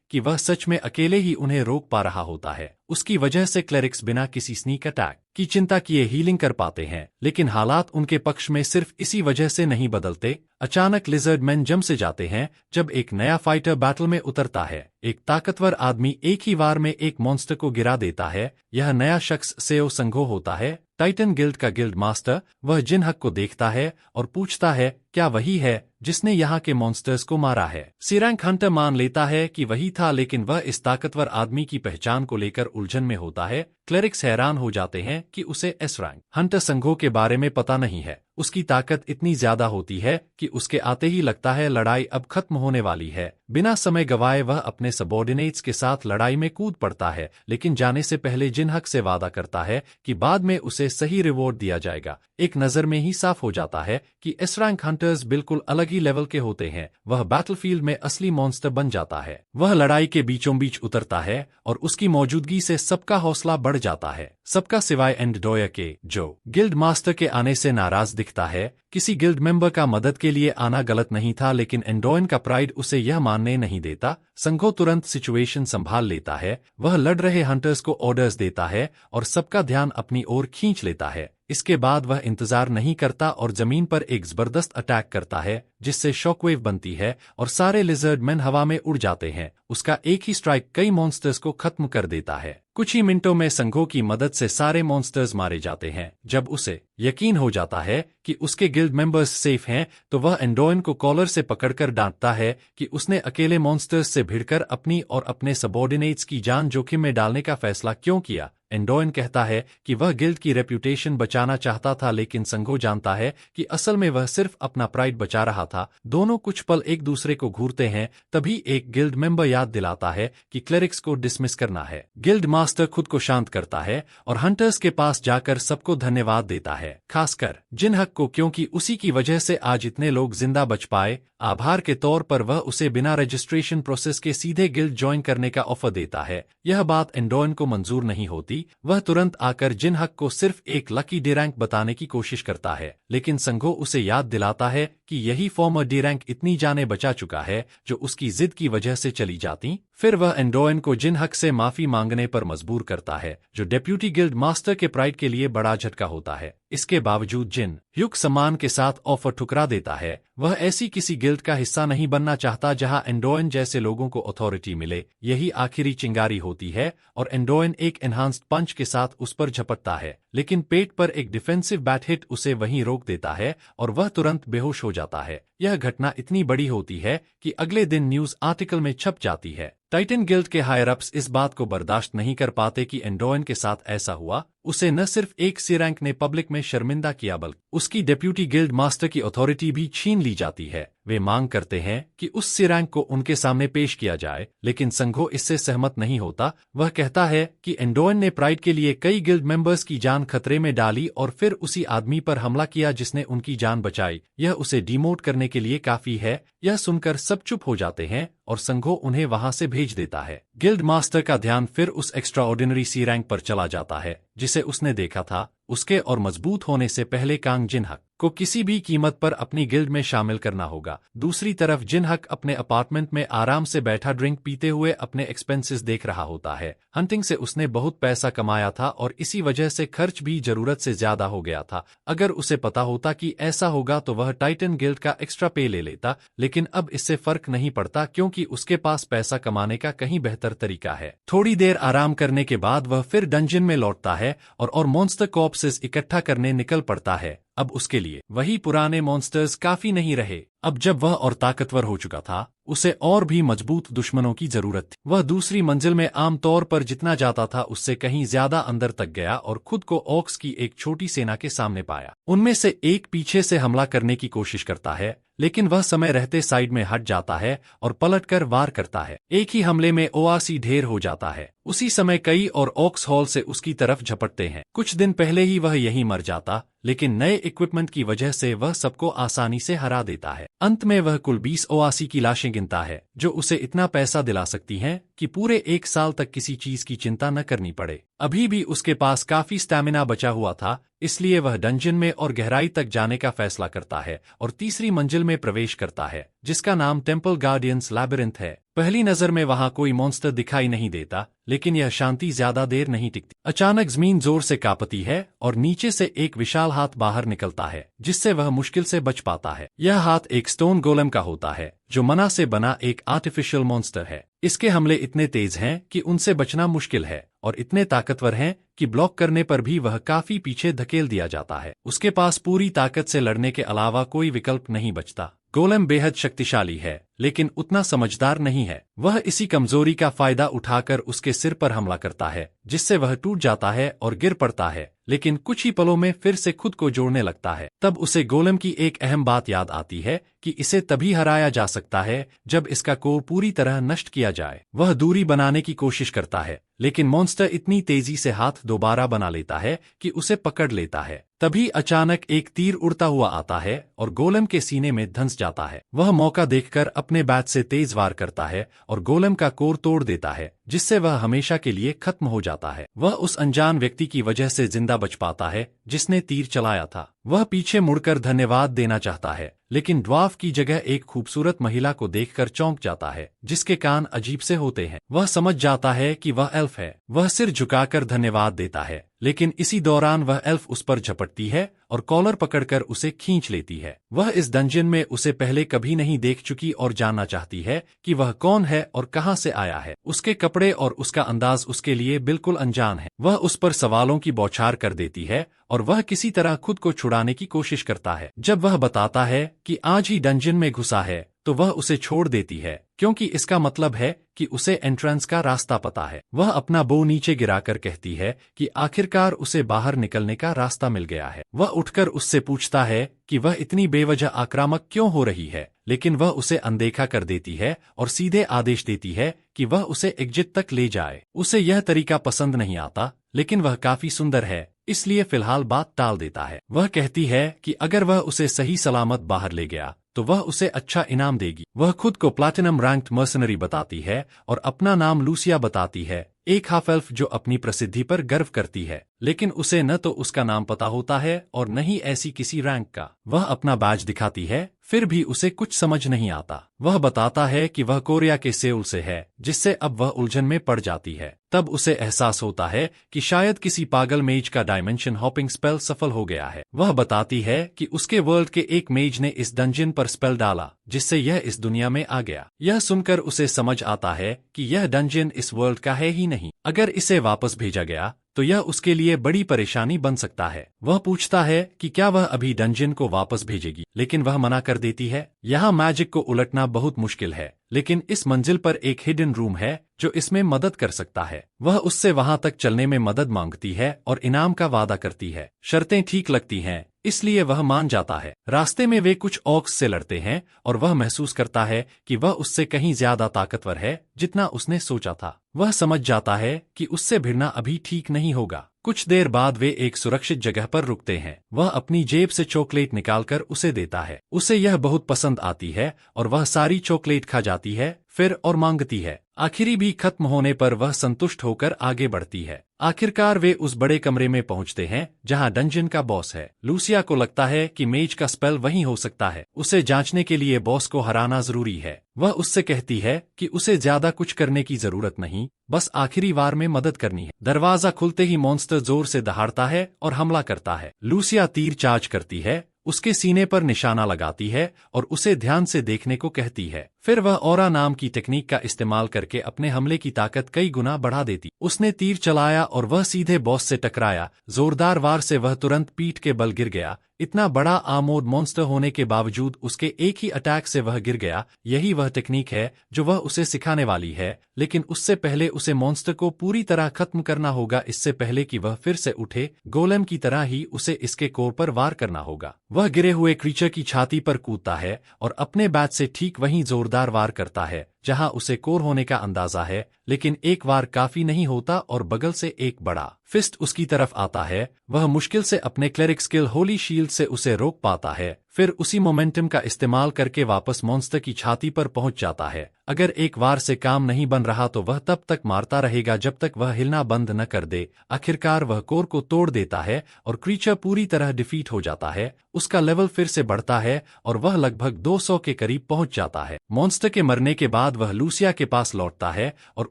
कि वह सच में अकेले ही उन्हें रोक पा रहा होता है। उसकी वजह से क्लेरिक्स बिना किसी स्नीक अटैक की चिंता किए हीलिंग कर पाते हैं, लेकिन हालात उनके पक्ष में सिर्फ इसी वजह से नहीं बदलते। अचानक लिजर्ड मैन जम से जाते हैं जब एक नया फाइटर बैटल में उतरता है। एक ताकतवर आदमी एक ही वार में एक मॉन्स्टर को गिरा देता है। यह नया शख्स सेओ संघो होता है, टाइटन गिल्ड का गिल्ड मास्टर। वह जिनहक को देखता है और पूछता है, क्या वही है जिसने यहाँ के मॉन्स्टर्स को मारा है? सी-रैंक हंटर मान लेता है कि वही था, लेकिन वह इस ताकतवर आदमी की पहचान को लेकर उलझन में होता है। क्लेरिक्स हैरान हो जाते हैं कि उसे एस-रैंक हंटर संघो के बारे में पता नहीं है। उसकी ताकत इतनी ज्यादा होती है कि उसके आते ही लगता है लड़ाई अब खत्म होने वाली है। बिना समय गवाए वह अपने सबॉर्डिनेट्स के साथ लड़ाई में कूद पड़ता है, लेकिन जाने से पहले जिनहक से वादा करता है कि बाद में उसे सही रिवॉर्ड दिया जाएगा। एक नजर में ही साफ हो जाता है कि एस-रैंक हंटर्स बिल्कुल अलग ही लेवल के होते हैं। वह बैटलफील्ड में असली मॉन्स्टर बन जाता है। वह लड़ाई के बीचों बीच उतरता है और उसकी मौजूदगी से सबका हौसला बढ़ जाता है, सबका सिवाय एंडोयर के, जो गिल्ड मास्टर के आने से नाराज दिखता है। किसी गिल्ड मेंबर का मदद के लिए आना गलत नहीं था, लेकिन एंडोइन का प्राइड उसे यह मानने नहीं देता। संघो तुरंत सिचुएशन संभाल लेता है। वह लड़ रहे हंटर्स को ऑर्डर्स देता है और सबका ध्यान अपनी ओर खींच लेता है। इसके बाद वह इंतजार नहीं करता और जमीन पर एक जबरदस्त अटैक करता है, जिससे शॉकवेव बनती है और सारे लिजर्ड मैन हवा में उड़ जाते हैं। उसका एक ही स्ट्राइक कई मॉन्स्टर्स को खत्म कर देता है। कुछ ही मिनटों में संघो की मदद से सारे मॉन्स्टर्स मारे जाते हैं। जब उसे यकीन हो जाता है कि उसके गिल्ड मेंबर्स सेफ हैं, तो वह एंडोइन को कॉलर से पकड़कर डांटता है कि उसने अकेले मॉन्स्टर्स से भिड़कर अपनी और अपने सबॉर्डिनेट्स की जान जोखिम में डालने का फैसला क्यों किया। एंडोइन कहता है कि वह गिल्ड की रेप्यूटेशन बचाना चाहता था, लेकिन संघो जानता है कि असल में वह सिर्फ अपना प्राइड बचा रहा था। दोनों कुछ पल एक दूसरे को घूरते हैं। तभी एक गिल्ड मेंबर याद दिलाता है कि क्लेरिक्स को डिसमिस करना है। गिल्ड मास्टर खुद को शांत करता है और हंटर्स के पास जाकर सबको धन्यवाद देता है, खासकर जिनहक को, क्योंकि उसी की वजह से आज इतने लोग जिंदा बच पाए। आभार के तौर पर वह उसे बिना रजिस्ट्रेशन प्रोसेस के सीधे गिल्ड ज्वाइन करने का ऑफर देता है। यह बात एंडोइन को मंजूर नहीं होती। वह तुरंत आकर जिनहक को सिर्फ एक लकी डी रैंक बताने की कोशिश करता है, लेकिन संघो उसे याद दिलाता है कि यही फॉर्मर डी रैंक इतनी जाने बचा चुका है जो उसकी जिद की वजह से चली जाती। फिर वह एंडोइन को जिनहक से माफी मांगने पर मजबूर करता है, जो डेप्यूटी गिल्ड मास्टर के प्राइड के लिए बड़ा झटका होता है। इसके बावजूद जिन युग सम्मान के साथ ऑफर ठुकरा देता है। वह ऐसी किसी गिल्ड का हिस्सा नहीं बनना चाहता जहां एंडोइन जैसे लोगों को अथॉरिटी मिले। यही आखिरी चिंगारी होती है और एंडोइन एक एनहांस्ड पंच के साथ उस पर झपटता है, लेकिन पेट पर एक डिफेंसिव बैट हिट उसे वहीं रोक देता है और वह तुरंत बेहोश हो जाता है। यह घटना इतनी बड़ी होती है कि अगले दिन न्यूज आर्टिकल में छप जाती है। टाइटन गिल्ड के हायर अप्स इस बात को बर्दाश्त नहीं कर पाते कि एंडोइन के साथ ऐसा हुआ। उसे न सिर्फ एक सी-रैंक ने पब्लिक में शर्मिंदा किया, बल्कि उसकी डेप्यूटी गिल्ड मास्टर की अथॉरिटी भी छीन ली जाती है। वे मांग करते हैं कि उस सी-रैंक को उनके सामने पेश किया जाए, लेकिन संघो इससे सहमत नहीं होता। वह कहता है कि एंडोइन ने प्राइड के लिए कई गिल्ड मेंबर्स की जान खतरे में डाली और फिर उसी आदमी पर हमला किया जिसने उनकी जान बचाई। यह उसे डिमोट करने के लिए काफी है। यह सुनकर सब चुप हो जाते हैं और संघो उन्हें वहां से भेज देता है। गिल्ड मास्टर का ध्यान फिर उस एक्स्ट्राऑर्डिनरी सी-रैंक पर चला जाता है जिसे उसने देखा था, उसके और मजबूत होने से पहले कांग जिनहक। को किसी भी कीमत पर अपनी गिल्ड में शामिल करना होगा। दूसरी तरफ जिनहक अपने अपार्टमेंट में आराम से बैठा ड्रिंक पीते हुए अपने एक्सपेंसेस देख रहा होता है। हंटिंग से उसने बहुत पैसा कमाया था और इसी वजह से खर्च भी जरूरत से ज्यादा हो गया था। अगर उसे पता होता कि ऐसा होगा तो वह टाइटन गिल्ड का एक्स्ट्रा पे ले लेता, लेकिन अब इससे फर्क नहीं पड़ता क्योंकि उसके पास पैसा कमाने का कहीं बेहतर तरीका है। थोड़ी देर आराम करने के बाद वह फिर डंजन में लौटता है और मॉन्स्टर कॉर्प्सेस इकट्ठा करने निकल पड़ता है। अब उसके लिए वही पुराने मॉन्स्टर्स काफी नहीं रहे। अब जब वह और ताकतवर हो चुका था, उसे और भी मजबूत दुश्मनों की जरूरत थी। वह दूसरी मंजिल में आमतौर पर जितना जाता था उससे कहीं ज्यादा अंदर तक गया और खुद को ऑक्स की एक छोटी सेना के सामने पाया। उनमें से एक पीछे से हमला करने की कोशिश करता है, लेकिन वह समय रहते साइड में हट जाता है और पलटकर वार करता है। एक ही हमले में ओआसी ढेर हो जाता है। उसी समय कई और ऑक्स हॉल से उसकी तरफ झपटते हैं। कुछ दिन पहले ही वह यहीं मर जाता, लेकिन नए इक्विपमेंट की वजह से वह सबको आसानी से हरा देता है। अंत में वह कुल 20 ओआसी की लाशें गिनता है, जो उसे इतना पैसा दिला सकती हैं कि पूरे 1 साल तक किसी चीज की चिंता न करनी पड़े। अभी भी उसके पास काफी स्टैमिना बचा हुआ था, इसलिए वह डंजन में और गहराई तक जाने का फैसला करता है और तीसरी मंजिल में प्रवेश करता है, जिसका नाम टेम्पल गार्डियंस लैबिरिंथ है। पहली नजर में वहां कोई मॉन्स्टर दिखाई नहीं देता, लेकिन यह शांति ज्यादा देर नहीं टिकती। अचानक जमीन जोर से कांपती है और नीचे से एक विशाल हाथ बाहर निकलता है, जिससे वह मुश्किल से बच पाता है। यह हाथ एक स्टोन गोलेम का होता है, जो मना से बना एक आर्टिफिशियल मॉन्स्टर है। इसके हमले इतने तेज हैं कि उनसे बचना मुश्किल है और इतने ताकतवर हैं कि ब्लॉक करने पर भी वह काफी पीछे धकेल दिया जाता है। उसके पास पूरी ताकत से लड़ने के अलावा कोई विकल्प नहीं बचता। गोलेम बेहद शक्तिशाली है, लेकिन उतना समझदार नहीं है। वह इसी कमजोरी का फायदा उठाकर उसके सिर पर हमला करता है, जिससे वह टूट जाता है और गिर पड़ता है, लेकिन कुछ ही पलों में फिर से खुद को जोड़ने लगता है। तब उसे गोलेम की एक अहम बात याद आती है कि इसे तभी हराया जा सकता है जब इसका कोर पूरी तरह नष्ट किया जाए। वह दूरी बनाने की कोशिश करता है, लेकिन मॉन्स्टर इतनी तेजी से हाथ दोबारा बना लेता है कि उसे पकड़ लेता है। तभी अचानक एक तीर उड़ता हुआ आता है और गोलेम के सीने में धंस जाता है। वह मौका देखकर अपने बैट से तेज वार करता है और गोलेम का कोर तोड़ देता है, जिससे वह हमेशा के लिए खत्म हो जाता है। वह उस अनजान व्यक्ति की वजह से जिंदा बच पाता है जिसने तीर चलाया था। वह पीछे मुड़कर धन्यवाद देना चाहता है, लेकिन ड्वार्फ की जगह एक खूबसूरत महिला को देखकर चौंक जाता है, जिसके कान अजीब से होते हैं। वह समझ जाता है कि वह एल्फ है। वह सिर झुकाकर धन्यवाद देता है, लेकिन इसी दौरान वह एल्फ उस पर झपटती है और कॉलर पकड़कर उसे खींच लेती है। वह इस डंजन में उसे पहले कभी नहीं देख चुकी और जानना चाहती है कि वह कौन है और कहां से आया है। उसके कपड़े और उसका अंदाज उसके लिए बिल्कुल अनजान है। वह उस पर सवालों की बौछार कर देती है और वह किसी तरह खुद को छुड़ाने की कोशिश करता है। जब वह बताता है कि आज ही डंजन में घुसा है, तो वह उसे छोड़ देती है, क्योंकि इसका मतलब है कि उसे एंट्रेंस का रास्ता पता है। वह अपना बो नीचे गिराकर कहती है कि आखिरकार उसे बाहर निकलने का रास्ता मिल गया है। वह उठकर उससे पूछता है कि वह इतनी बेवजह आक्रामक क्यों हो रही है, लेकिन वह उसे अनदेखा कर देती है और सीधे आदेश देती है कि वह उसे एग्जिट तक ले जाए। उसे यह तरीका पसंद नहीं आता, लेकिन वह काफी सुंदर है, इसलिए फिलहाल बात टाल देता है। वह कहती है कि अगर वह उसे सही सलामत बाहर ले गया तो वह उसे अच्छा इनाम देगी। वह खुद को प्लैटिनम रैंक्ड मर्सनरी बताती है और अपना नाम लूसिया बताती है, एक हाफ एल्फ जो अपनी प्रसिद्धि पर गर्व करती है, लेकिन उसे न तो उसका नाम पता होता है और न ही ऐसी किसी रैंक का। वह अपना बैज दिखाती है, फिर भी उसे कुछ समझ नहीं आता। वह बताता है कि वह कोरिया के सेउल से है, जिससे अब वह उलझन में पड़ जाती है। तब उसे एहसास होता है कि शायद किसी पागल मेज का डायमेंशन हॉपिंग स्पेल सफल हो गया है। वह बताती है कि उसके वर्ल्ड के एक मेज ने इस डंजन पर स्पेल डाला, जिससे यह इस दुनिया में आ गया। यह सुनकर उसे समझ आता है कि यह डंजन इस वर्ल्ड का है ही नहीं। अगर इसे वापस भेजा गया तो यह उसके लिए बड़ी परेशानी बन सकता है। वह पूछता है कि क्या वह अभी डंजन को वापस भेजेगी, लेकिन वह मना कर देती है। यहाँ मैजिक को उलटना बहुत मुश्किल है, लेकिन इस मंजिल पर एक हिडन रूम है जो इसमें मदद कर सकता है। वह उससे वहां तक चलने में मदद मांगती है और इनाम का वादा करती है। शर्तें ठीक लगती हैं, इसलिए वह मान जाता है। रास्ते में वे कुछ ऑक्स से लड़ते हैं और वह महसूस करता है कि वह उससे कहीं ज्यादा ताकतवर है जितना उसने सोचा था। वह समझ जाता है कि उससे भिड़ना अभी ठीक नहीं होगा। कुछ देर बाद वे एक सुरक्षित जगह पर रुकते हैं। वह अपनी जेब से चॉकलेट निकालकर उसे देता है। उसे यह बहुत पसंद आती है और वह सारी चॉकलेट खा जाती है, फिर और मांगती है। आखिरी भी खत्म होने पर वह संतुष्ट होकर आगे बढ़ती है। आखिरकार वे उस बड़े कमरे में पहुंचते हैं जहां डंजन का बॉस है। लूसिया को लगता है कि मेज का स्पेल वहीं हो सकता है। उसे जांचने के लिए बॉस को हराना जरूरी है। वह उससे कहती है कि उसे ज्यादा कुछ करने की जरूरत नहीं, बस आखिरी वार में मदद करनी है। दरवाजा खुलते ही मॉन्स्टर जोर से दहाड़ता है और हमला करता है। लूसिया तीर चार्ज करती है, उसके सीने पर निशाना लगाती है और उसे ध्यान से देखने को कहती है। फिर वह ऑरा नाम की टेक्निक का इस्तेमाल करके अपने हमले की ताकत कई गुना बढ़ा देती। उसने तीर चलाया और वह सीधे बॉस से टकराया। जोरदार वार से वह तुरंत पीठ के बल गिर गया। इतना बड़ा आमोद मॉन्स्टर होने के बावजूद उसके एक ही अटैक से वह गिर गया। यही वह टेक्निक है जो वह उसे सिखाने वाली है, लेकिन उससे पहले उसे मॉन्स्टर को पूरी तरह खत्म करना होगा। इससे पहले कि वह फिर से उठे, गोलेम की तरह ही उसे इसके कोर पर वार करना होगा। वह गिरे हुए क्रीचर की छाती पर कूदता है और अपने बैट से ठीक वहीं जोरदार वार करता है जहां उसे कोर होने का अंदाजा है, लेकिन एक वार काफी नहीं होता और बगल से एक बड़ा फिस्ट उसकी तरफ आता है। वह मुश्किल से अपने क्लेरिक स्किल होली शील्ड से उसे रोक पाता है, फिर उसी मोमेंटम का इस्तेमाल करके वापस मॉन्स्टर की छाती पर पहुंच जाता है। अगर एक वार से काम नहीं बन रहा तो वह तब तक मारता रहेगा जब तक वह हिलना बंद न कर दे। आखिरकार वह कोर को तोड़ देता है और क्रीचर पूरी तरह डिफीट हो जाता है। उसका लेवल फिर से बढ़ता है और वह लगभग 200 के करीब पहुंच जाता है। मॉन्स्टर के मरने के बाद वह लूसिया के पास लौटता है और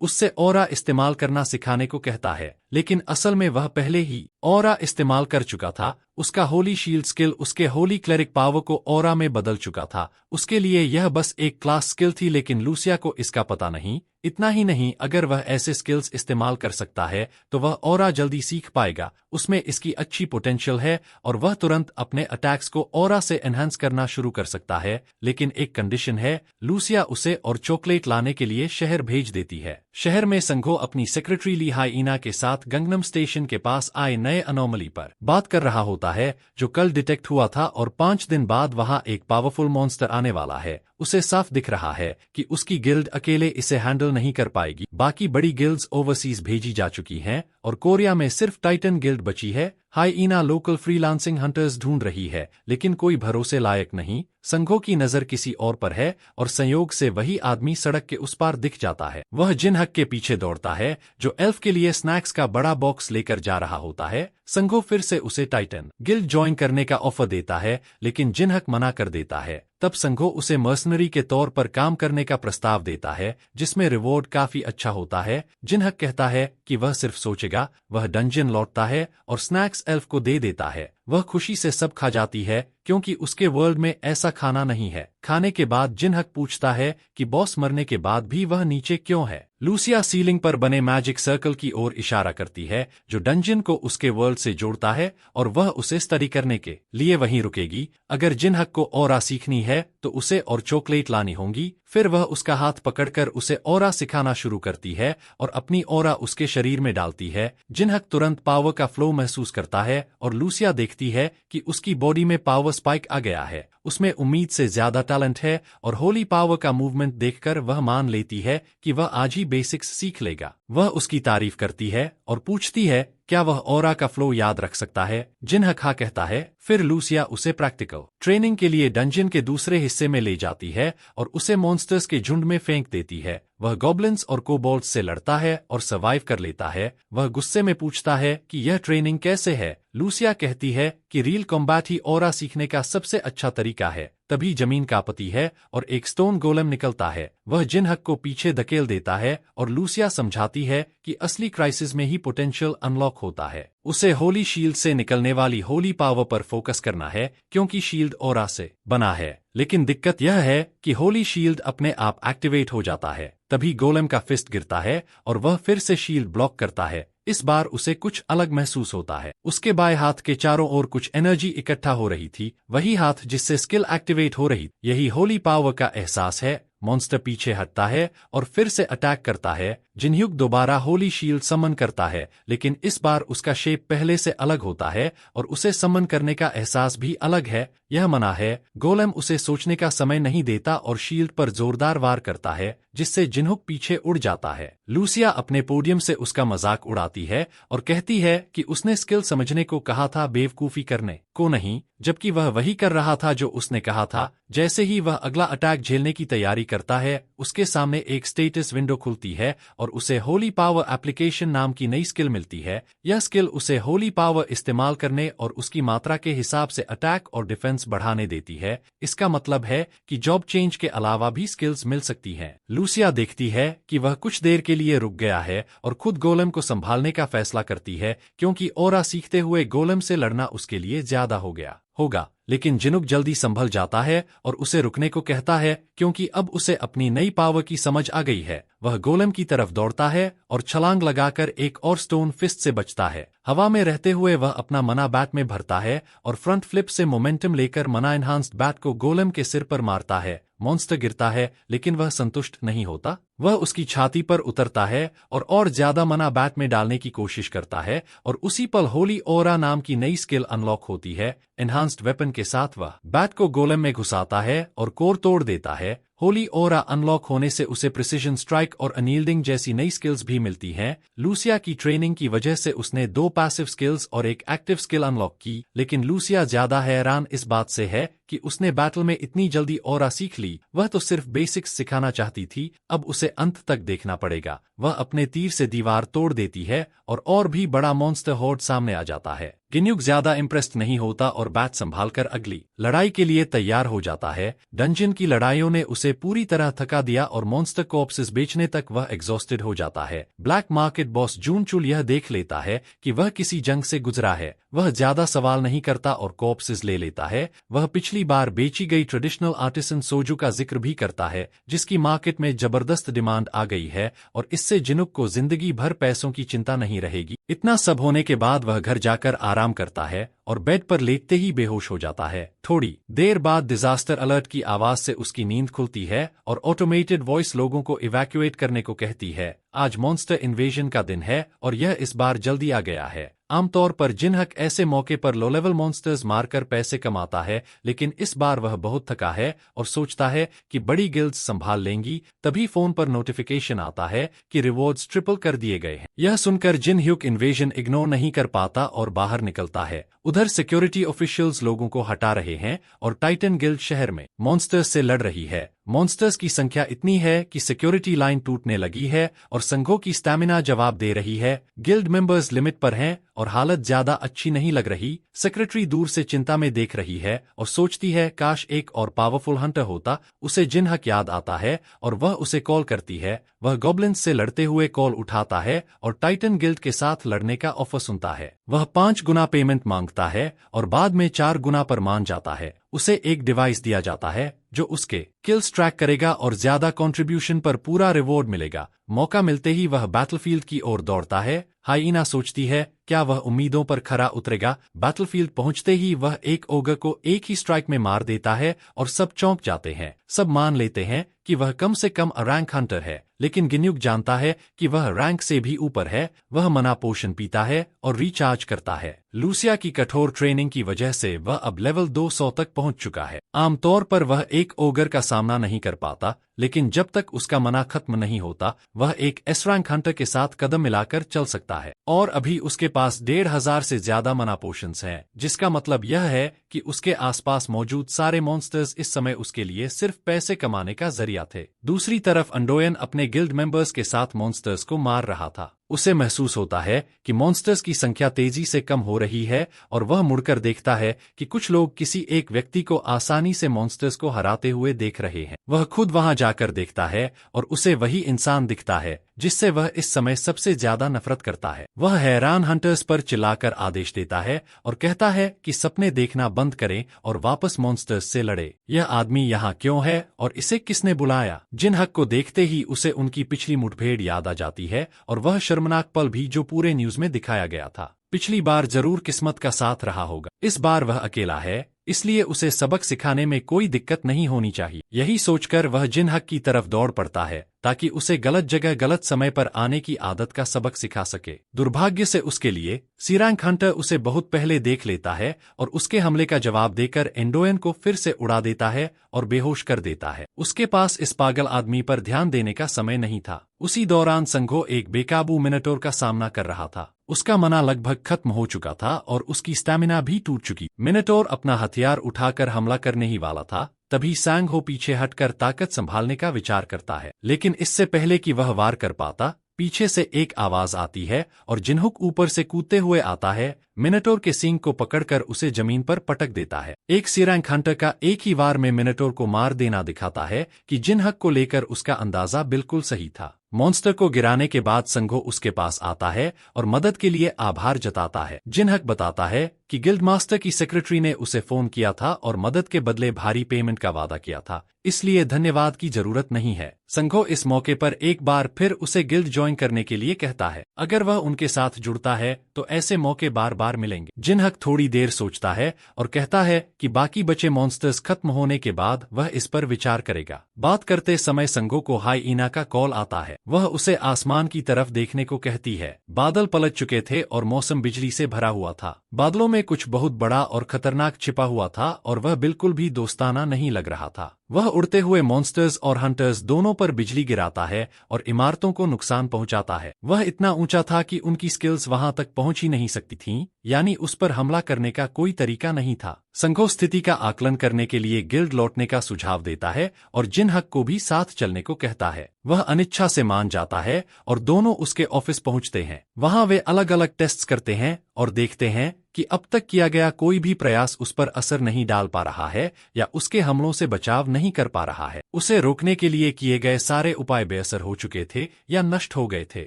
उससे ऑरा इस्तेमाल करना सिखाने को कहता है, लेकिन असल में वह पहले ही ऑरा इस्तेमाल कर चुका था। उसका होली शील्ड स्किल उसके होली क्लेरिक पावर को ऑरा में बदल चुका था। उसके लिए यह बस एक क्लास स्किल थी, लेकिन लूसिया को इसका पता नहीं। इतना ही नहीं, अगर वह ऐसे स्किल्स इस्तेमाल कर सकता है तो वह ऑरा जल्दी सीख पाएगा। उसमें इसकी अच्छी पोटेंशियल है और वह तुरंत अपने अटैक्स को ऑरा से एनहांस करना शुरू कर सकता है। लेकिन एक कंडीशन है, लूसिया उसे और चॉकलेट लाने के लिए शहर भेज देती है। शहर में संघो अपनी सेक्रेटरी ली हाइना के साथ गंगनम स्टेशन के पास आए नए अनोमली पर बात कर रहा होता है जो कल डिटेक्ट हुआ था, और 5 दिन बाद वहां एक पावरफुल मॉन्स्टर आने वाला है। उसे साफ दिख रहा है कि उसकी गिल्ड अकेले इसे हैंडल नहीं कर पाएगी। बाकी बड़ी गिल्ड्स ओवरसीज भेजी जा चुकी हैं और कोरिया में सिर्फ टाइटन गिल्ड बची है। हाइना लोकल फ्रीलांसिंग हंटर्स ढूंढ रही है, लेकिन कोई भरोसे लायक नहीं। संघों की नजर किसी और पर है और संयोग से वही आदमी सड़क के उस पार दिख जाता है। वह जिनहक के पीछे दौड़ता है जो एल्फ के लिए स्नैक्स का बड़ा बॉक्स लेकर जा रहा होता है। संघो फिर से उसे टाइटन गिल्ड ज्वाइन करने का ऑफर देता है, लेकिन जिनहक मना कर देता है। तब संघो उसे मर्सनरी के तौर पर काम करने का प्रस्ताव देता है, जिसमें रिवॉर्ड काफी अच्छा होता है। जिनहक कहता है कि वह सिर्फ सोचेगा। वह डंजन लौटता है और स्नैक्स एल्फ को दे देता है। वह खुशी से सब खा जाती है क्योंकि उसके वर्ल्ड में ऐसा खाना नहीं है। खाने के बाद जिनहक पूछता है कि बॉस मरने के बाद भी वह नीचे क्यों है। लूसिया सीलिंग पर बने मैजिक सर्कल की ओर इशारा करती है जो डंजन को उसके वर्ल्ड से जोड़ता है, और वह उसे स्टडी करने के लिए वहीं रुकेगी। अगर जिनहक को ऑरा सीखनी है तो उसे और चॉकलेट लानी होंगी। फिर वह उसका हाथ पकड़कर उसे ऑरा सिखाना शुरू करती है और अपनी ऑरा उसके शरीर में डालती है। जिनहक तुरंत पावर का फ्लो महसूस करता है और लूसिया देखती है कि उसकी बॉडी में पावर स्पाइक आ गया है। उसमें उम्मीद से ज्यादा टैलेंट है और होली पावर का मूवमेंट देखकर वह मान लेती है कि वह आज ही बेसिक्स सीख लेगा। वह उसकी तारीफ करती है और पूछती है क्या वह ऑरा का फ्लो याद रख सकता है। जिनहक हाँ कहता है। फिर लूसिया उसे प्रैक्टिकल ट्रेनिंग के लिए डंजन के दूसरे हिस्से में ले जाती है और उसे मॉन्स्टर्स के झुंड में फेंक देती है। वह गॉब्लिन्स और कोबोल्ट्स से लड़ता है और सर्वाइव कर लेता है। वह गुस्से में पूछता है कि यह ट्रेनिंग कैसे है। लूसिया कहती है कि रियल कॉम्बैट ही ऑरा सीखने का सबसे अच्छा तरीका है। तभी जमीन कांपती है और एक स्टोन गोलेम निकलता है। वह जिनहक को पीछे धकेल देता है और लूसिया समझाती है कि असली क्राइसिस में ही पोटेंशियल अनलॉक होता है। उसे होली शील्ड से निकलने वाली होली पावर पर फोकस करना है क्योंकि शील्ड ऑरा से बना है। लेकिन दिक्कत यह है कि होली शील्ड अपने आप एक्टिवेट हो जाता है। तभी गोलेम का फिस्ट गिरता है और वह फिर से शील्ड ब्लॉक करता है। इस बार उसे कुछ अलग महसूस होता है। उसके बाएं हाथ के चारों ओर कुछ एनर्जी इकट्ठा हो रही थी, वही हाथ जिससे स्किल एक्टिवेट हो रही। यही होली पावर का एहसास है। मॉन्स्टर पीछे हटता है और फिर से अटैक करता है। जिनह्युक दोबारा होली शील्ड समन करता है, लेकिन इस बार उसका शेप पहले से अलग होता है और उसे समन करने का एहसास भी अलग है। यह मना है। गोलेम उसे सोचने का समय नहीं देता और शील्ड पर जोरदार वार करता है, जिससे जिनहुक पीछे उड़ जाता है। लूसिया अपने पोडियम से उसका मजाक उड़ाती है और कहती है कि उसने स्किल समझने को कहा था, बेवकूफी करने को नहीं, जबकि वह वही कर रहा था जो उसने कहा था। जैसे ही वह अगला अटैक झेलने की तैयारी करता है, उसके सामने एक स्टेटस विंडो खुलती है और उसे होली पावर एप्लीकेशन नाम की नई स्किल मिलती है। यह स्किल उसे होली पावर इस्तेमाल करने और उसकी मात्रा के हिसाब से अटैक और डिफेंस बढ़ाने देती है। इसका मतलब है कि जॉब चेंज के अलावा भी स्किल्स मिल सकती हैं। लूसिया देखती है कि वह कुछ देर के लिए रुक गया है और खुद गोलम को संभालने का फैसला करती है, क्योंकि ओरा सीखते हुए गोलम से लड़ना उसके लिए ज्यादा हो गया होगा। लेकिन जिनुक जल्दी संभल जाता है और उसे रुकने को कहता है, क्योंकि अब उसे अपनी नई पावर की समझ आ गई है। वह गोलम की तरफ दौड़ता है और छलांग लगाकर एक और स्टोन फिस्ट से बचता है। हवा में रहते हुए वह अपना मना बैट में भरता है और फ्रंट फ्लिप से मोमेंटम लेकर मना एनहांस्ड बैट को गोलम के सिर पर मारता है। मॉन्स्टर गिरता है, लेकिन वह संतुष्ट नहीं होता। वह उसकी छाती पर उतरता है और ज्यादा मना बैट में डालने की कोशिश करता है और उसी पल होली ओरा नाम की नई स्किल अनलॉक होती है। एनहांस्ड वेपन के साथ वह बैट को गोलम में घुसाता है और कोर तोड़ देता है। होली ओरा अनलॉक होने से उसे प्रिसिजन स्ट्राइक और अनील्डिंग जैसी नई स्किल्स भी मिलती हैं। लूसिया की ट्रेनिंग की वजह से उसने 2 पैसिव स्किल्स और एक एक्टिव स्किल अनलॉक की, लेकिन लूसिया ज्यादा हैरान इस बात से है कि उसने बैटल में इतनी जल्दी ओरा सीख ली। वह तो सिर्फ बेसिक्स सिखाना चाहती थी, अब उसे अंत तक देखना पड़ेगा। वह अपने तीर से दीवार तोड़ देती है और भी बड़ा मॉन्स्टर होर्ड सामने आ जाता है। गिन्युक ज्यादा इम्प्रेस्ड नहीं होता और बैट संभालकर अगली लड़ाई के लिए तैयार हो जाता है। डंजन की लड़ाइयों ने उसे पूरी तरह थका दिया और मॉन्स्टर कॉर्प्सेस बेचने तक वह एग्जॉस्टेड हो जाता है। ब्लैक मार्केट बॉस जूनचुल यह देख लेता है कि वह किसी जंग से गुजरा है। वह ज्यादा सवाल नहीं करता और कॉर्प्सेस ले लेता है। वह पिछली बार बेची गई ट्रेडिशनल आर्टिसन सोजू का जिक्र भी करता है, जिसकी मार्केट में जबरदस्त डिमांड आ गई है और इससे जिनुक को जिंदगी भर पैसों की चिंता नहीं रहेगी। इतना सब होने के बाद वह घर जाकर आराम करता है और बेड पर लेटते ही बेहोश हो जाता है। थोड़ी देर बाद डिजास्टर अलर्ट की आवाज से उसकी नींद खुलती है और ऑटोमेटेड वॉइस लोगों को इवैक्यूएट करने को कहती है। आज मॉन्स्टर इन्वेजन का दिन है और यह इस बार जल्दी आ गया है। आमतौर पर जिनहक ऐसे मौके पर लो लेवल मॉन्स्टर्स मारकर पैसे कमाता है, लेकिन इस बार वह बहुत थका है और सोचता है कि बड़ी गिल्ड्स संभाल लेंगी। तभी फोन पर नोटिफिकेशन आता है कि रिवॉर्ड्स ट्रिपल कर दिए गए हैं। यह सुनकर जिन ह्यूक इन्वेजन इग्नोर नहीं कर पाता और बाहर निकलता है। उधर सिक्योरिटी ऑफिशियल्स लोगों को हटा रहे हैं और टाइटन गिल्ड शहर में मॉन्स्टर्स से लड़ रही है। मॉन्स्टर्स की संख्या इतनी है कि सिक्योरिटी लाइन टूटने लगी है और संघों की स्टैमिना जवाब दे रही है। गिल्ड मेंबर्स लिमिट पर हैं और हालत ज्यादा अच्छी नहीं लग रही। सेक्रेटरी दूर से चिंता में देख रही है और सोचती है काश एक और पावरफुल हंटर होता। उसे जिनहक याद आता है और वह उसे कॉल करती है। वह गॉब्लिन्स से लड़ते हुए कॉल उठाता है और टाइटन गिल्ड के साथ लड़ने का ऑफर सुनता है। वह 5 गुना पेमेंट मांगता है और बाद में 4 गुना पर मान जाता है। उसे एक डिवाइस दिया जाता है जो उसके किल्स ट्रैक करेगा और ज्यादा कंट्रीब्यूशन पर पूरा रिवॉर्ड मिलेगा। मौका मिलते ही वह बैटलफील्ड की ओर दौड़ता है। हाइना सोचती है क्या वह उम्मीदों पर खरा उतरेगा। बैटलफील्ड पहुंचते ही वह एक ओगर को एक ही स्ट्राइक में मार देता है और सब चौंक जाते हैं। सब मान लेते हैं कि वह कम से कम रैंक हंटर है, लेकिन गिन्युक जानता है कि वह रैंक से भी ऊपर है। वह मना पोशन पीता है और रिचार्ज करता है। लूसिया की कठोर ट्रेनिंग की वजह से वह अब लेवल 200 तक पहुंच चुका है। आमतौर पर वह एक ओगर का सामना नहीं कर पाता, लेकिन जब तक उसका मना खत्म नहीं होता वह एक एस रैंक हंटर के साथ कदम मिलाकर चल सकता है। और अभी उसके पास 1500 से ज्यादा मना पोशंस हैं, जिसका मतलब यह है कि उसके आसपास मौजूद सारे मॉन्स्टर्स इस समय उसके लिए सिर्फ पैसे कमाने का जरिया थे। दूसरी तरफ अंडोयन अपने गिल्ड मेंबर्स के साथ मॉन्स्टर्स को मार रहा था। उसे महसूस होता है कि मॉन्स्टर्स की संख्या तेजी से कम हो रही है और वह मुड़कर देखता है कि कुछ लोग किसी एक व्यक्ति को आसानी से मॉन्स्टर्स को हराते हुए देख रहे हैं। वह खुद वहां जाकर देखता है और उसे वही इंसान दिखता है जिससे वह इस समय सबसे ज्यादा नफरत करता है। वह हैरान हंटर्स पर चिल्लाकर आदेश देता है और कहता है कि सपने देखना बंद करें और वापस मॉन्स्टर्स से लड़े। यह आदमी यहाँ क्यों है और इसे किसने बुलाया? जिनहक को देखते ही उसे उनकी पिछली मुठभेड़ याद आ जाती है और वह शर्मनाक पल भी जो पूरे न्यूज में दिखाया गया था। पिछली बार जरूर किस्मत का साथ रहा होगा। इस बार वह अकेला है, इसलिए उसे सबक सिखाने में कोई दिक्कत नहीं होनी चाहिए। यही सोचकर वह जिनहक की तरफ दौड़ पड़ता है ताकि उसे गलत जगह गलत समय पर आने की आदत का सबक सिखा सके। दुर्भाग्य से उसके लिए सीरैंक हंटर उसे बहुत पहले देख लेता है और उसके हमले का जवाब देकर एंडोयन को फिर से उड़ा देता है और बेहोश कर देता है। उसके पास इस पागल आदमी पर ध्यान देने का समय नहीं था। उसी दौरान संघो एक बेकाबू मिनटोर का सामना कर रहा था। उसका मना लगभग खत्म हो चुका था और उसकी स्टैमिना भी टूट चुकी। मिनोटोर अपना हथियार उठाकर हमला करने ही वाला था, तभी सांग हो पीछे हटकर ताकत संभालने का विचार करता है। लेकिन इससे पहले कि वह वार कर पाता, पीछे से एक आवाज आती है और जिनहुक ऊपर से कूदते हुए आता है, मिनोटोर के सींग को पकड़कर उसे जमीन पर पटक देता है। एक सी-रैंक हंटर का एक ही वार में मिनोटोर को मार देना दिखाता है कि जिनहक को लेकर उसका अंदाजा बिल्कुल सही था। मॉन्स्टर को गिराने के बाद संघो उसके पास आता है और मदद के लिए आभार जताता है। जिनहक बताता है कि गिल्ड मास्टर की सेक्रेटरी ने उसे फोन किया था और मदद के बदले भारी पेमेंट का वादा किया था, इसलिए धन्यवाद की जरूरत नहीं है। संघो इस मौके पर एक बार फिर उसे गिल्ड ज्वाइन करने के लिए कहता है। अगर वह उनके साथ जुड़ता है तो ऐसे मौके बार बार मिलेंगे। जिनहक थोड़ी देर सोचता है और कहता है कि बाकी बचे मॉन्स्टर्स खत्म होने के बाद वह इस पर विचार करेगा। बात करते समय संघो को हाइईना का कॉल आता है। वह उसे आसमान की तरफ देखने को कहती है। बादल पलट चुके थे और मौसम बिजली से भरा हुआ था। बादलों में कुछ बहुत बड़ा और खतरनाक छिपा हुआ था और वह बिल्कुल भी दोस्ताना नहीं लग रहा था। वह उड़ते हुए मॉन्स्टर्स और हंटर्स दोनों पर बिजली गिराता है और इमारतों को नुकसान पहुंचाता है। वह इतना ऊंचा था कि उनकी स्किल्स वहां तक पहुंच ही नहीं सकती थीं, यानी उस पर हमला करने का कोई तरीका नहीं था। संघो स्थिति का आकलन करने के लिए गिल्ड लौटने का सुझाव देता है और जिनहक को भी साथ चलने को कहता है। वह अनिच्छा से मान जाता है और दोनों उसके ऑफिस पहुंचते हैं। वहां वे अलग अलग टेस्ट्स करते हैं और देखते हैं कि अब तक किया गया कोई भी प्रयास उस पर असर नहीं डाल पा रहा है या उसके हमलों से बचाव नहीं कर पा रहा है। उसे रोकने के लिए किए गए सारे उपाय बेअसर हो चुके थे या नष्ट हो गए थे।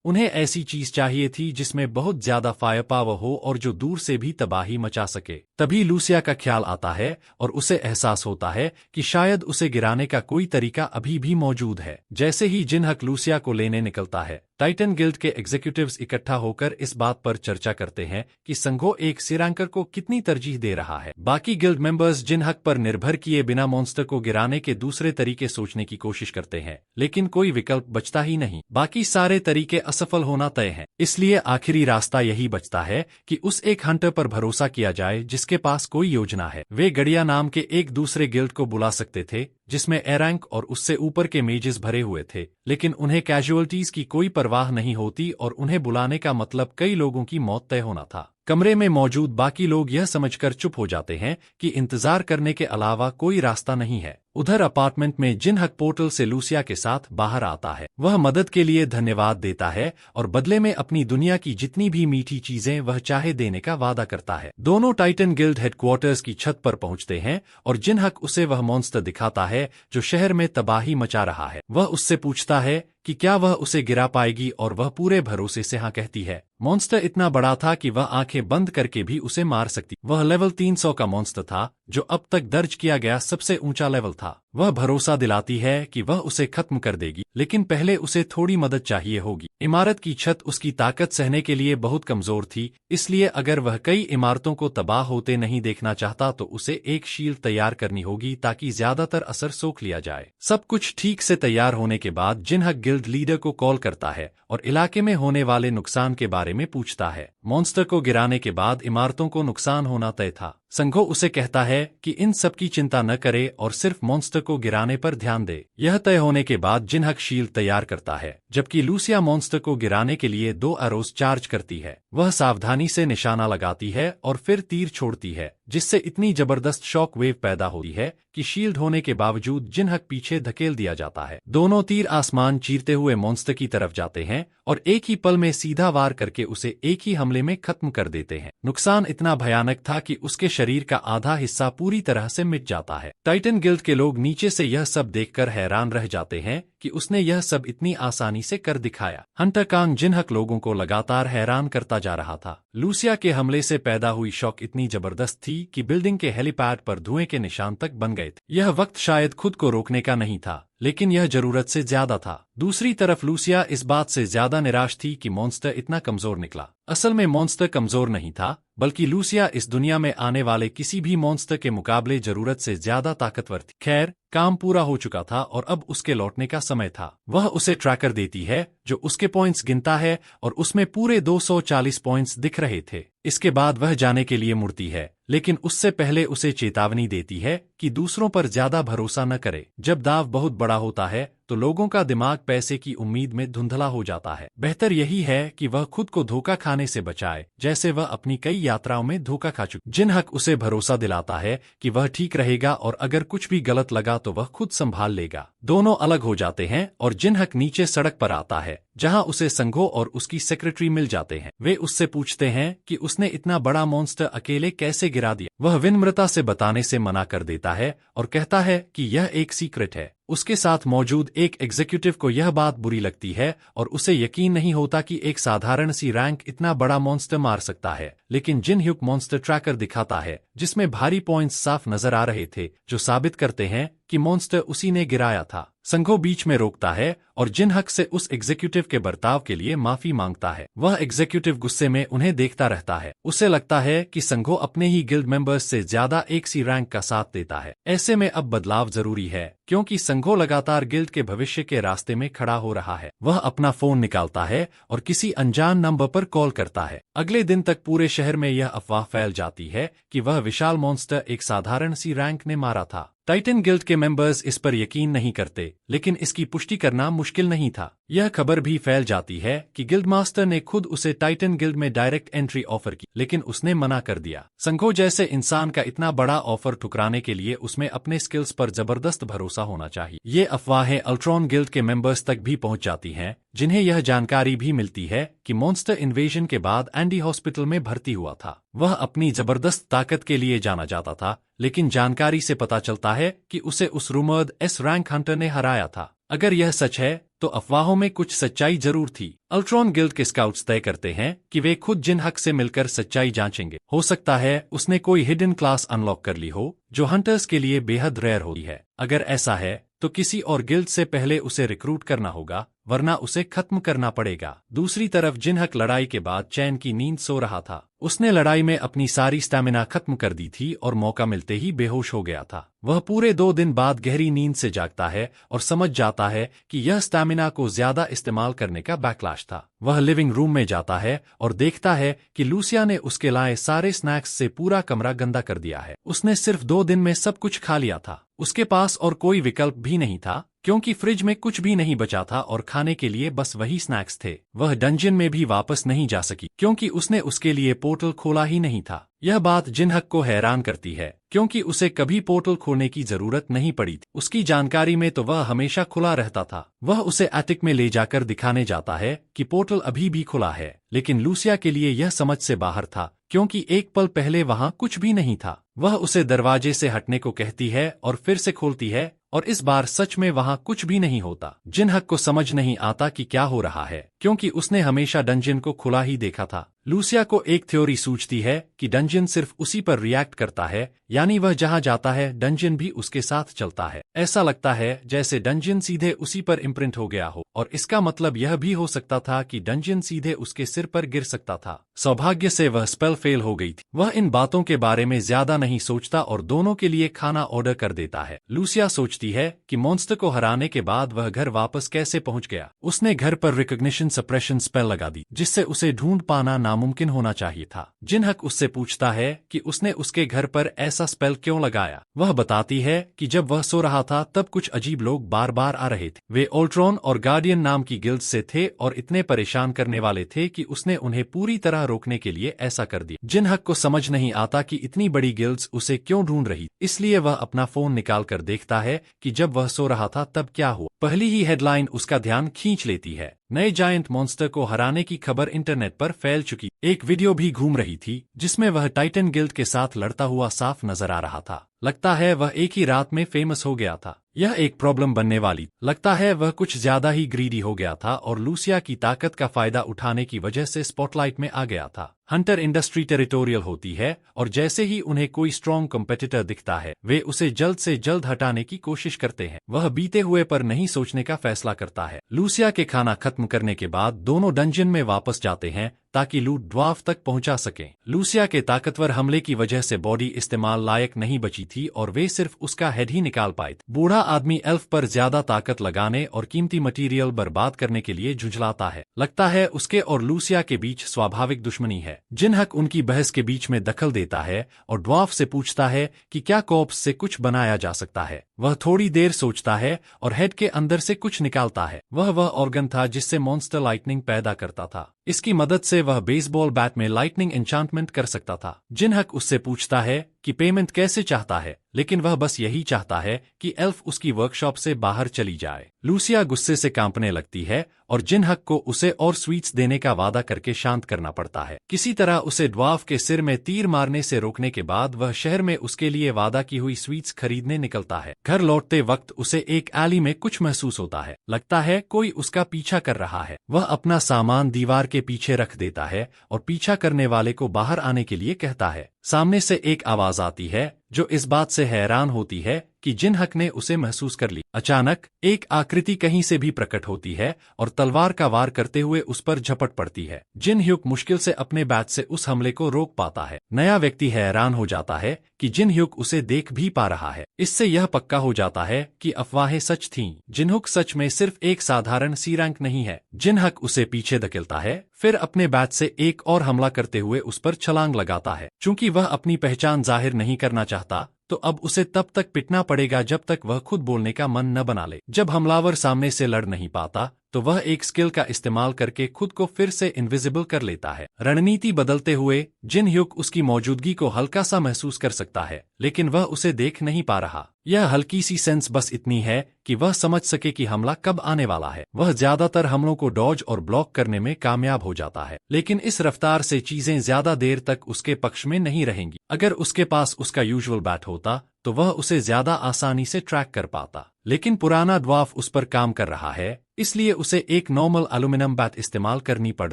उन्हें ऐसी चीज चाहिए थी जिसमें बहुत ज्यादा फायर पावर हो और जो दूर से भी तबाही मचा सके। तभी लूसिया का ख्याल आता है और उसे एहसास होता है कि शायद उसे गिराने का कोई तरीका अभी भी मौजूद है। जैसे ही जिनहक लूसिया को लेने निकलता है, टाइटन गिल्ड के एग्जीक्यूटिव्स इकट्ठा होकर इस बात पर चर्चा करते हैं कि संघो एक सिरांकर को कितनी तरजीह दे रहा है। बाकी गिल्ड मेंबर्स जिनहक पर निर्भर किए बिना मॉन्स्टर को गिराने के दूसरे तरीके सोचने की कोशिश करते हैं, लेकिन कोई विकल्प बचता ही नहीं। बाकी सारे तरीके असफल होना तय है, इसलिए आखिरी रास्ता यही बचता है कि उस एक हंटर पर भरोसा किया जाए जिसके पास कोई योजना है। वे गड़िया नाम के एक दूसरे गिल्ड को बुला सकते थे जिसमें ए रैंक और उससे ऊपर के मेजेस भरे हुए थे, लेकिन उन्हें कैजुअलिटीज की कोई परवाह नहीं होती और उन्हें बुलाने का मतलब कई लोगों की मौत तय होना था। कमरे में मौजूद बाकी लोग यह समझकर चुप हो जाते हैं कि इंतजार करने के अलावा कोई रास्ता नहीं है। उधर अपार्टमेंट में जिनहक पोर्टल से लूसिया के साथ बाहर आता है। वह मदद के लिए धन्यवाद देता है और बदले में अपनी दुनिया की जितनी भी मीठी चीजें वह चाहे देने का वादा करता है। दोनों टाइटन गिल्ड हेडक्वार्टर्स की छत पर पहुंचते हैं और जिनहक उसे वह मॉन्स्टर दिखाता है जो शहर में तबाही मचा रहा है। वह उससे पूछता है कि क्या वह उसे गिरा पाएगी और वह पूरे भरोसे से हाँ कहती है। मॉन्स्टर इतना बड़ा था कि वह आंखें बंद करके भी उसे मार सकती। वह लेवल 300 का मॉन्स्टर था जो अब तक दर्ज किया गया सबसे ऊंचा लेवल था। वह भरोसा दिलाती है कि वह उसे खत्म कर देगी, लेकिन पहले उसे थोड़ी मदद चाहिए होगी। इमारत की छत उसकी ताकत सहने के लिए बहुत कमजोर थी, इसलिए अगर वह कई इमारतों को तबाह होते नहीं देखना चाहता तो उसे एक शील्ड तैयार करनी होगी ताकि ज्यादातर असर सोख लिया जाए। सब कुछ ठीक से तैयार होने के बाद जिनहक गिल्ड लीडर को कॉल करता है और इलाके में होने वाले नुकसान के बारे में पूछता है। मॉन्स्टर को गिराने के बाद इमारतों को नुकसान होना तय था। संघो उसे कहता है कि इन सब की चिंता न करे और सिर्फ मॉन्स्टर को गिराने पर ध्यान दे। यह तय होने के बाद जिनहक शील्ड तैयार करता है, जबकि लूसिया मॉन्स्टर को गिराने के लिए 2 एरोस चार्ज करती है। वह सावधानी से निशाना लगाती है और फिर तीर छोड़ती है, जिससे इतनी जबरदस्त शॉक वेव पैदा होती है कि शील्ड होने के बावजूद जिनहक पीछे धकेल दिया जाता है। दोनों तीर आसमान चीरते हुए मॉन्स्टर की तरफ जाते हैं और एक ही पल में सीधा वार करके उसे एक ही हमले में खत्म कर देते हैं। नुकसान इतना भयानक था कि उसके शरीर का आधा हिस्सा पूरी तरह से मिट जाता है। टाइटन गिल्ड के लोग नीचे से यह सब देखकर हैरान रह जाते हैं कि उसने यह सब इतनी आसानी से कर दिखाया। हंटर कांग जिनहक लोगों को लगातार हैरान करता जा रहा था। लूसिया के हमले से पैदा हुई शॉक इतनी जबरदस्त थी कि बिल्डिंग के हेलीपैड पर धुएं के निशान तक बन गए थे। यह वक्त शायद खुद को रोकने का नहीं था, लेकिन यह जरूरत से ज्यादा था। दूसरी तरफ लूसिया इस बात से ज्यादा निराश थी कि मॉन्स्टर इतना कमजोर निकला। असल में मॉन्स्टर कमजोर नहीं था, बल्कि लूसिया इस दुनिया में आने वाले किसी भी मॉन्स्टर के मुकाबले जरूरत से ज्यादा ताकतवर थी। खैर, काम पूरा हो चुका था और अब उसके लौटने का समय था। वह उसे ट्रैकर देती है जो उसके पॉइंट्स गिनता है और उसमें पूरे 240 पॉइंट्स दिख रहे थे। इसके बाद वह जाने के लिए मुड़ती है, लेकिन उससे पहले उसे चेतावनी देती है कि दूसरों पर ज्यादा भरोसा न करे। जब दाव बहुत बड़ा होता है तो लोगों का दिमाग पैसे की उम्मीद में धुंधला हो जाता है। बेहतर यही है कि वह खुद को धोखा खाने से बचाए, जैसे वह अपनी कई यात्राओं में धोखा खा चुकी। जिनहक उसे भरोसा दिलाता है कि वह ठीक रहेगा और अगर कुछ भी गलत लगा तो वह खुद संभाल लेगा। दोनों अलग हो जाते हैं और जिनहक नीचे सड़क पर आता है, जहां उसे संघो और उसकी सेक्रेटरी मिल जाते हैं। वे उससे पूछते हैं कि उसने इतना बड़ा मॉन्स्टर अकेले कैसे गिरा दिया। वह विनम्रता से बताने से मना कर देता है और कहता है कि यह एक सीक्रेट है। उसके साथ मौजूद एक एग्जीक्यूटिव को यह बात बुरी लगती है और उसे यकीन नहीं होता कि एक साधारण सी रैंक इतना बड़ा मॉन्स्टर मार सकता है। लेकिन जिनह्यूक मॉन्स्टर ट्रैकर दिखाता है जिसमें भारी पॉइंट्स साफ नजर आ रहे थे, जो साबित करते हैं कि मॉन्स्टर उसी ने गिराया था। संघो बीच में रोकता है और जिनहक से उस एग्जीक्यूटिव के बर्ताव के लिए माफी मांगता है। वह एग्जीक्यूटिव गुस्से में उन्हें देखता रहता है। उसे लगता है कि संघो अपने ही गिल्ड मेंबर्स से ज्यादा एक सी रैंक का साथ देता है। ऐसे में अब बदलाव जरूरी है, क्योंकि संघो लगातार गिल्ड के भविष्य के रास्ते में खड़ा हो रहा है। वह अपना फोन निकालता है और किसी अनजान नंबर पर कॉल करता है। अगले दिन तक पूरे शहर में यह अफवाह फैल जाती है कि वह विशाल मॉन्स्टर एक साधारण सी रैंक ने मारा था। टाइटन गिल्ड के मेंबर्स इस पर यकीन नहीं करते, लेकिन इसकी पुष्टि करना मुश्किल नहीं था। यह खबर भी फैल जाती है कि गिल्ड मास्टर ने खुद उसे टाइटन गिल्ड में डायरेक्ट एंट्री ऑफर की, लेकिन उसने मना कर दिया। संघो जैसे इंसान का इतना बड़ा ऑफर ठुकराने के लिए उसमें अपने स्किल्स पर जबरदस्त भरोसा होना चाहिए। ये अफवाहें अल्ट्रॉन गिल्ड के मेंबर्स तक भी पहुंच जाती हैं, जिन्हें यह जानकारी भी मिलती है कि मॉन्स्टर इन्वेजन के बाद एंडी हॉस्पिटल में भर्ती हुआ था। वह अपनी जबरदस्त ताकत के लिए जाना जाता था, लेकिन जानकारी से पता चलता है कि उसे उस रूमर्ड एस रैंक हंटर ने हराया था। अगर यह सच है तो अफवाहों में कुछ सच्चाई जरूर थी। अल्ट्रॉन गिल्ड के स्काउट्स तय करते हैं कि वे खुद जिनहक से मिलकर सच्चाई जांचेंगे। हो सकता है उसने कोई हिडन क्लास अनलॉक कर ली हो, जो हंटर्स के लिए बेहद रेयर होती है। अगर ऐसा है तो किसी और गिल्ड से पहले उसे रिक्रूट करना होगा, वरना उसे खत्म करना पड़ेगा। दूसरी तरफ जिनहक लड़ाई के बाद चैन की नींद सो रहा था। उसने लड़ाई में अपनी सारी स्टैमिना खत्म कर दी थी और मौका मिलते ही बेहोश हो गया था। वह पूरे 2 दिन बाद गहरी नींद से जागता है और समझ जाता है कि यह स्टैमिना को ज्यादा इस्तेमाल करने का बैकलैश था। वह लिविंग रूम में जाता है और देखता है कि लूसिया ने उसके लाए सारे स्नैक्स से पूरा कमरा गंदा कर दिया है। उसने सिर्फ 2 दिन में सब कुछ खा लिया था। उसके पास और कोई विकल्प भी नहीं था, क्योंकि फ्रिज में कुछ भी नहीं बचा था और खाने के लिए बस वही स्नैक्स थे। वह डंजन में भी वापस नहीं जा सकी, क्योंकि उसने उसके लिए पोर्टल खोला ही नहीं था। यह बात जिनहक को हैरान करती है, क्योंकि उसे कभी पोर्टल खोलने की जरूरत नहीं पड़ी थी। उसकी जानकारी में तो वह हमेशा खुला रहता था। वह उसे एटिक में ले जाकर दिखाने जाता है कि पोर्टल अभी भी खुला है, लेकिन लूसिया के लिए यह समझ से बाहर था, क्योंकि एक पल पहले वहां कुछ भी नहीं था। वह उसे दरवाजे से हटने को कहती है और फिर से खोलती है, और इस बार सच में वहां कुछ भी नहीं होता। जिनहक को समझ नहीं आता कि क्या हो रहा है, क्योंकि उसने हमेशा डंजन को खुला ही देखा था। लूसिया को एक थ्योरी सूझती है कि डंजन सिर्फ उसी पर रिएक्ट करता है, यानी वह जहां जाता है डंजन भी उसके साथ चलता है। ऐसा लगता है जैसे डंजन सीधे उसी पर इम्प्रिंट हो गया हो, और इसका मतलब यह भी हो सकता था कि डंजन सीधे उसके सिर पर गिर सकता था। सौभाग्य से वह स्पेल फेल हो गई थी। वह इन बातों के बारे में ज्यादा नहीं सोचता और दोनों के लिए खाना ऑर्डर कर देता है। लूसिया सोचती है कि मॉन्स्टर को हराने के बाद वह घर वापस कैसे पहुंच गया। उसने घर पर रिकॉग्निशन सप्रेशन स्पेल लगा दी, जिससे उसे ढूंढ पाना नामुमकिन होना चाहिए था। जिनहक उससे पूछता है कि उसने उसके घर पर ऐसा स्पेल क्यों लगाया। वह बताती है कि जब वह सो रहा था तब कुछ अजीब लोग बार बार आ रहे थे। वे ओल्ट्रॉन और गार्डियन नाम की गिल्ड से थे और इतने परेशान करने वाले थे कि उसने उन्हें पूरी तरह रोकने के लिए ऐसा कर दिया। जिनहक को समझ नहीं आता कि इतनी बड़ी गिल्ड्स उसे क्यों ढूंढ रही, इसलिए वह अपना फोन निकाल कर देखता है कि जब वह सो रहा था तब क्या हुआ। पहली ही हेडलाइन उसका ध्यान खींच लेती है। नए जायंट मॉन्स्टर को हराने की खबर इंटरनेट पर फैल चुकी। एक वीडियो भी घूम रही थी जिसमें वह टाइटन गिल्ड के साथ लड़ता हुआ साफ नजर आ रहा था। लगता है वह एक ही रात में फेमस हो गया था। यह एक प्रॉब्लम बनने वाली। लगता है वह कुछ ज्यादा ही ग्रीडी हो गया था और लूसिया की ताकत का फायदा उठाने की वजह से स्पॉटलाइट में आ गया था। हंटर इंडस्ट्री टेरिटोरियल होती है और जैसे ही उन्हें कोई स्ट्रॉन्ग कॉम्पिटिटर दिखता है वे उसे जल्द से जल्द हटाने की कोशिश करते हैं। वह बीते हुए पर नहीं सोचने का फैसला करता है। लूसिया के खाना खत्म करने के बाद दोनों डंजन में वापस जाते हैं ताकि लूट ड्वार्फ तक पहुंचा सकें। लूसिया के ताकतवर हमले की वजह से बॉडी इस्तेमाल लायक नहीं बची थी और वे सिर्फ उसका हेड ही निकाल पाए थे। बूढ़ा आदमी एल्फ पर ज्यादा ताकत लगाने और कीमती मटेरियल बर्बाद करने के लिए झुंझलाता है। लगता है उसके और लूसिया के बीच स्वाभाविक दुश्मनी है। जिनहक उनकी बहस के बीच में दखल देता है और ड्वार्फ से पूछता है कि क्या कॉर्प्स से कुछ बनाया जा सकता है। वह थोड़ी देर सोचता है और हेड के अंदर से कुछ निकालता है। वह ऑर्गन था जिससे मॉन्स्टर लाइटनिंग पैदा करता था। इसकी मदद से वह बेसबॉल बैट में लाइटनिंग एन्चांटमेंट कर सकता था। जिनहक उससे पूछता है कि पेमेंट कैसे चाहता है, लेकिन वह बस यही चाहता है कि एल्फ उसकी वर्कशॉप से बाहर चली जाए। लूसिया गुस्से से कांपने लगती है और जिनहक को उसे और स्वीट्स देने का वादा करके शांत करना पड़ता है। किसी तरह उसे ड्वार्फ के सिर में तीर मारने से रोकने के बाद वह शहर में उसके लिए वादा की हुई स्वीट्स खरीदने निकलता है। घर लौटते वक्त उसे एक एली में कुछ महसूस होता है। लगता है कोई उसका पीछा कर रहा है। वह अपना सामान दीवार के पीछे रख देता है और पीछा करने वाले को बाहर आने के लिए कहता है। सामने से एक आवाज आती है जो इस बात से हैरान होती है कि जिनहक ने उसे महसूस कर ली। अचानक एक आकृति कहीं से भी प्रकट होती है और तलवार का वार करते हुए उस पर झपट पड़ती है। जिनह्यूक मुश्किल से अपने बैट से उस हमले को रोक पाता है। नया व्यक्ति हैरान हो जाता है कि जिनह्यूक उसे देख भी पा रहा है। इससे यह पक्का हो जाता है कि अफवाहें सच थीं। जिनहुक सच में सिर्फ एक साधारण सी रैंक नहीं है। जिनहक उसे पीछे धकेलता है, फिर अपने बैट से एक और हमला करते हुए उस पर छलांग लगाता है। चूंकि वह अपनी पहचान जाहिर नहीं करना चाहता तो अब उसे तब तक पिटना पड़ेगा जब तक वह खुद बोलने का मन न बना ले। जब हमलावर सामने से लड़ नहीं पाता तो वह एक स्किल का इस्तेमाल करके खुद को फिर से इनविजिबल कर लेता है। रणनीति बदलते हुए जिनह्यूक उसकी मौजूदगी को हल्का सा महसूस कर सकता है, लेकिन वह उसे देख नहीं पा रहा। यह हल्की सी सेंस बस इतनी है कि वह समझ सके कि हमला कब आने वाला है। वह ज्यादातर हमलों को डॉज और ब्लॉक करने में कामयाब हो जाता है, लेकिन इस रफ्तार से चीजें ज्यादा देर तक उसके पक्ष में नहीं रहेंगी। अगर उसके पास उसका यूजुअल बैट होता तो वह उसे ज्यादा आसानी से ट्रैक कर पाता, लेकिन पुराना ड्वार्फ उस पर काम कर रहा है, इसलिए उसे एक नॉर्मल एल्यूमिनियम बैट इस्तेमाल करनी पड़